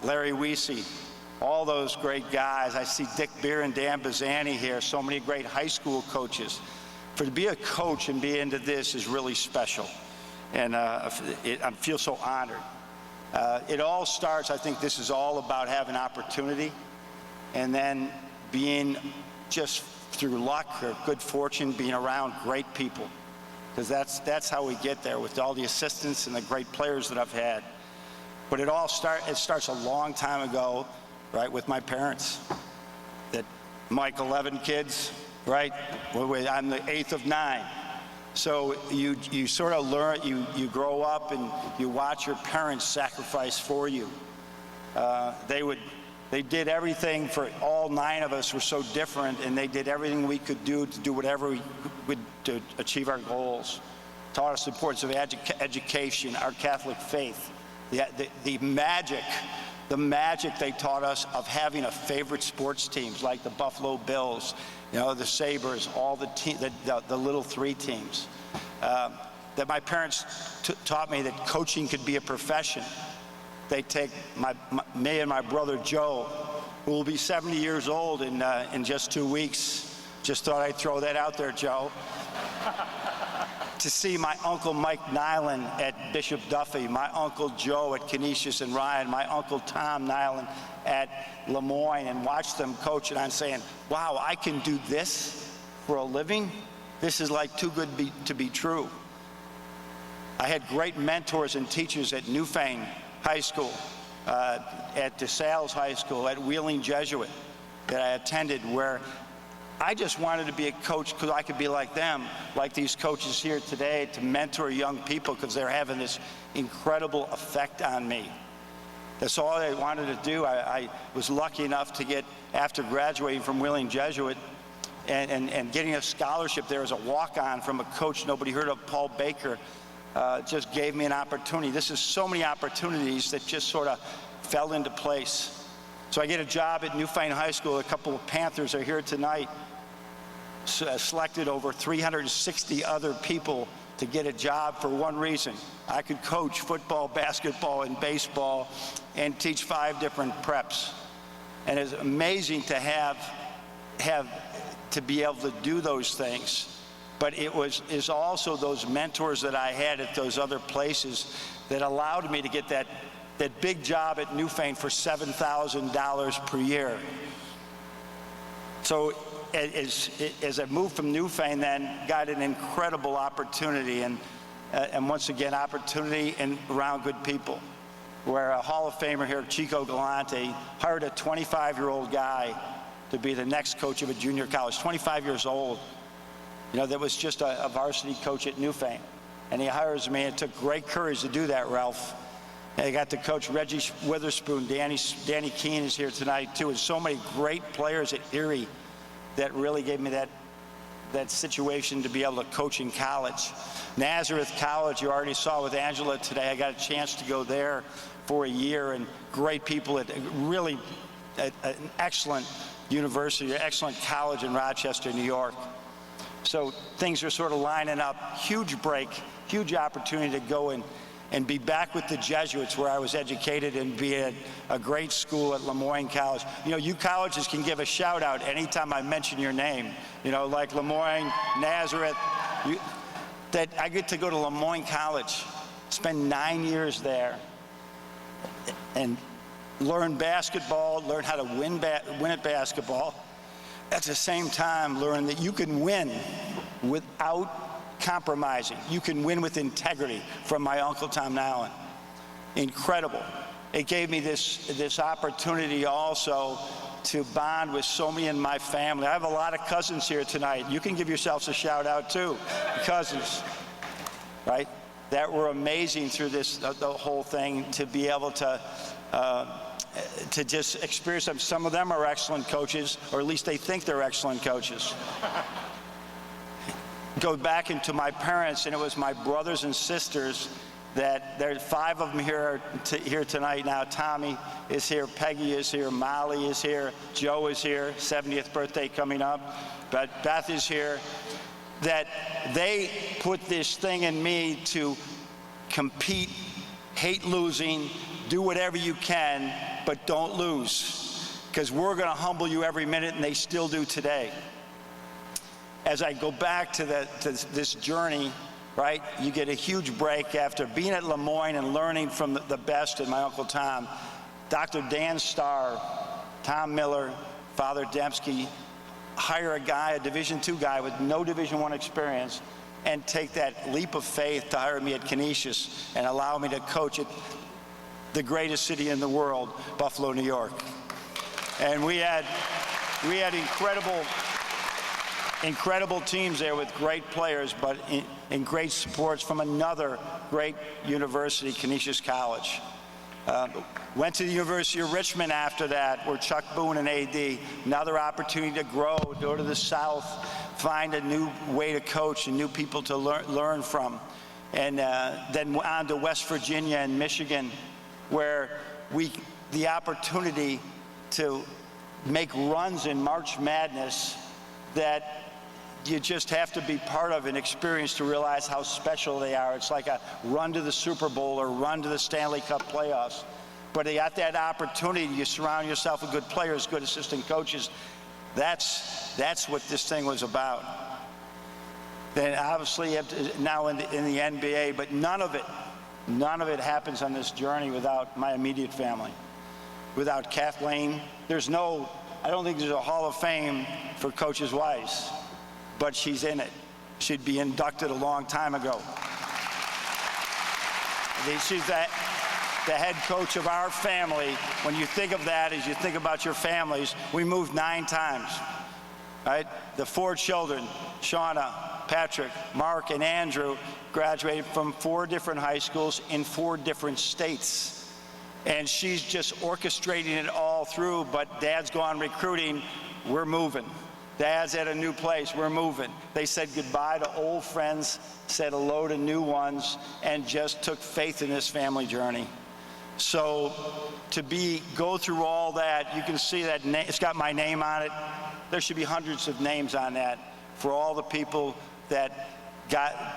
Larry Weesey, all those great guys. I see Dick Beer and Dan Bazzani here, so many great high school coaches. To be a coach and be into this is really special. And I feel so honored. It all starts, I think this is all about having opportunity and then being just through luck or good fortune, being around great people. Because that's how we get there with all the assistants and the great players that I've had. But it starts a long time ago, right, with my parents. That Mike, 11 kids, right? I'm the 8th of 9. So you sort of learn, you grow up and you watch your parents sacrifice for you. They did everything for all 9 of us. Were so different, and they did everything we could do to do whatever we would to achieve our goals. Taught us the importance of education, our Catholic faith, the magic they taught us of having a favorite sports teams like the Buffalo Bills, the Sabres, all the little 3 teams. That my parents taught me that coaching could be a profession. They take me and my brother Joe, who will be 70 years old in just 2 weeks. Just thought I'd throw that out there, Joe. To see my Uncle Mike Nyland at Bishop Duffy, my Uncle Joe at Canisius and Ryan, my Uncle Tom Nyland at Lemoyne, and watch them coach, and I'm saying, wow, I can do this for a living? This is like too good to be true. I had great mentors and teachers at Newfane High School, at DeSales High School, at Wheeling Jesuit that I attended, where I just wanted to be a coach because I could be like them, like these coaches here today, to mentor young people because they're having this incredible effect on me. That's all I wanted to do. I was lucky enough to get, after graduating from Wheeling Jesuit and getting a scholarship there as a walk-on from a coach nobody heard of, Paul Baker, just gave me an opportunity. This is so many opportunities that just sort of fell into place. So I get a job at Newfane High School. A couple of Panthers are here tonight. Selected over 360 other people to get a job for one reason. I could coach football, basketball, and baseball and teach 5 different preps. And it's amazing to have to be able to do those things. But is also those mentors that I had at those other places that allowed me to get that big job at Newfane for $7,000 per year. So as I moved from Newfane, then got an incredible opportunity, and once again, opportunity and around good people, where a Hall of Famer here, Chico Galante, hired a 25-year-old guy to be the next coach of a junior college, 25 years old, that was just a varsity coach at Newfane. And he hires me. It took great courage to do that, Ralph. And I got to coach Reggie Witherspoon. Danny Keene is here tonight, too, and so many great players at Erie that really gave me that situation to be able to coach in college. Nazareth College, you already saw with Angela today. I got a chance to go there for a year, and great people at really an excellent university, an excellent college in Rochester, New York. So things are sort of lining up. Huge break, huge opportunity to go and be back with the Jesuits, where I was educated, and be at a great school at Lemoyne College. You colleges can give a shout out anytime I mention your name, like Lemoyne, Nazareth. That I get to go to Lemoyne College, spend 9 years there, and learn basketball, learn how to win at basketball, at the same time learn that you can win without compromising. You can win with integrity from my Uncle Tom Nowlin. Incredible. It gave me this opportunity also to bond with so many in my family. I have a lot of cousins here tonight. You can give yourselves a shout out too, cousins, right? That were amazing through this, the whole thing, to be able to just experience them. Some of them are excellent coaches, or at least they think they're excellent coaches. Go back into my parents, and it was my brothers and sisters that there are 5 of them here tonight now. Tommy is here, Peggy is here, Molly is here, Joe is here, 70th birthday coming up, but Beth is here. That they put this thing in me to compete, hate losing, do whatever you can, but don't lose, because we're going to humble you every minute, and they still do today. As I go back to this journey, right, you get a huge break after being at Lemoyne and learning from the best in my Uncle Tom. Dr. Dan Starr, Tom Miller, Father Dembski, hire a guy, a Division II guy with no Division I experience, and take that leap of faith to hire me at Canisius and allow me to coach at the greatest city in the world, Buffalo, New York. And we had incredible teams there with great players, but in great supports from another great university, Canisius College. Went to the University of Richmond after that, where Chuck Boone and AD, another opportunity to grow, go to the South, find a new way to coach and new people to learn from. And then on to West Virginia and Michigan, where the opportunity to make runs in March Madness that you just have to be part of and experience to realize how special they are. It's like a run to the Super Bowl or run to the Stanley Cup playoffs. But at that opportunity, you surround yourself with good players, good assistant coaches. That's what this thing was about. Then obviously now in the NBA, but none of it happens on this journey without my immediate family. Without Kathleen, I don't think there's a Hall of Fame for Coaches Weiss, but she's in it. She'd be inducted a long time ago. She's the head coach of our family. When you think of that, as you think about your families, we moved 9 times, right? The 4 children, Shauna, Patrick, Mark, and Andrew, graduated from 4 different high schools in 4 different states. And she's just orchestrating it all through, but Dad's gone recruiting, we're moving. Dad's at a new place, we're moving. They said goodbye to old friends, said hello to new ones, and just took faith in this family journey. So to go through all that, you can see that it's got my name on it. There should be hundreds of names on that for all the people that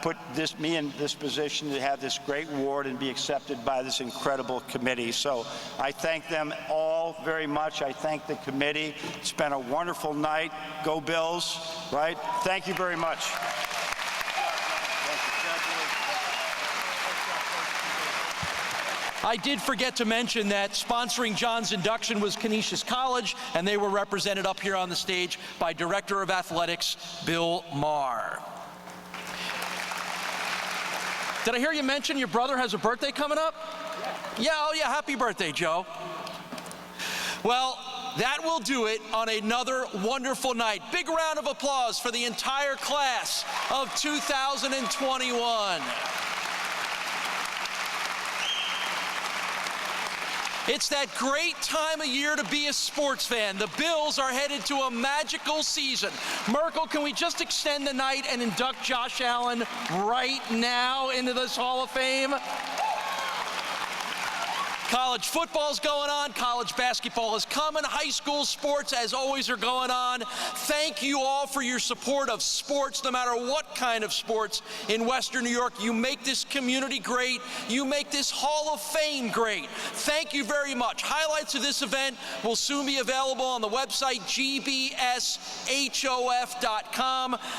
put me in this position to have this great award and be accepted by this incredible committee. So I thank them all very much. I thank the committee. It's been a wonderful night. Go Bills, right? Thank you very much. I did forget to mention that sponsoring John's induction was Canisius College, and they were represented up here on the stage by Director of Athletics, Bill Maher. Did I hear you mention your brother has a birthday coming up? Yeah, oh yeah, happy birthday, Joe. Well, that will do it on another wonderful night. Big round of applause for the entire class of 2021. It's that great time of year to be a sports fan. The Bills are headed to a magical season. Merkel, can we just extend the night and induct Josh Allen right now into this Hall of Fame? College football's going on, college basketball is coming, high school sports, as always, are going on. Thank you all for your support of sports, no matter what kind of sports in Western New York. You make this community great. You make this Hall of Fame great. Thank you very much. Highlights of this event will soon be available on the website gbshof.com.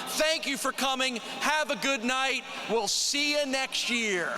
Thank you for coming. Have a good night. We'll see you next year.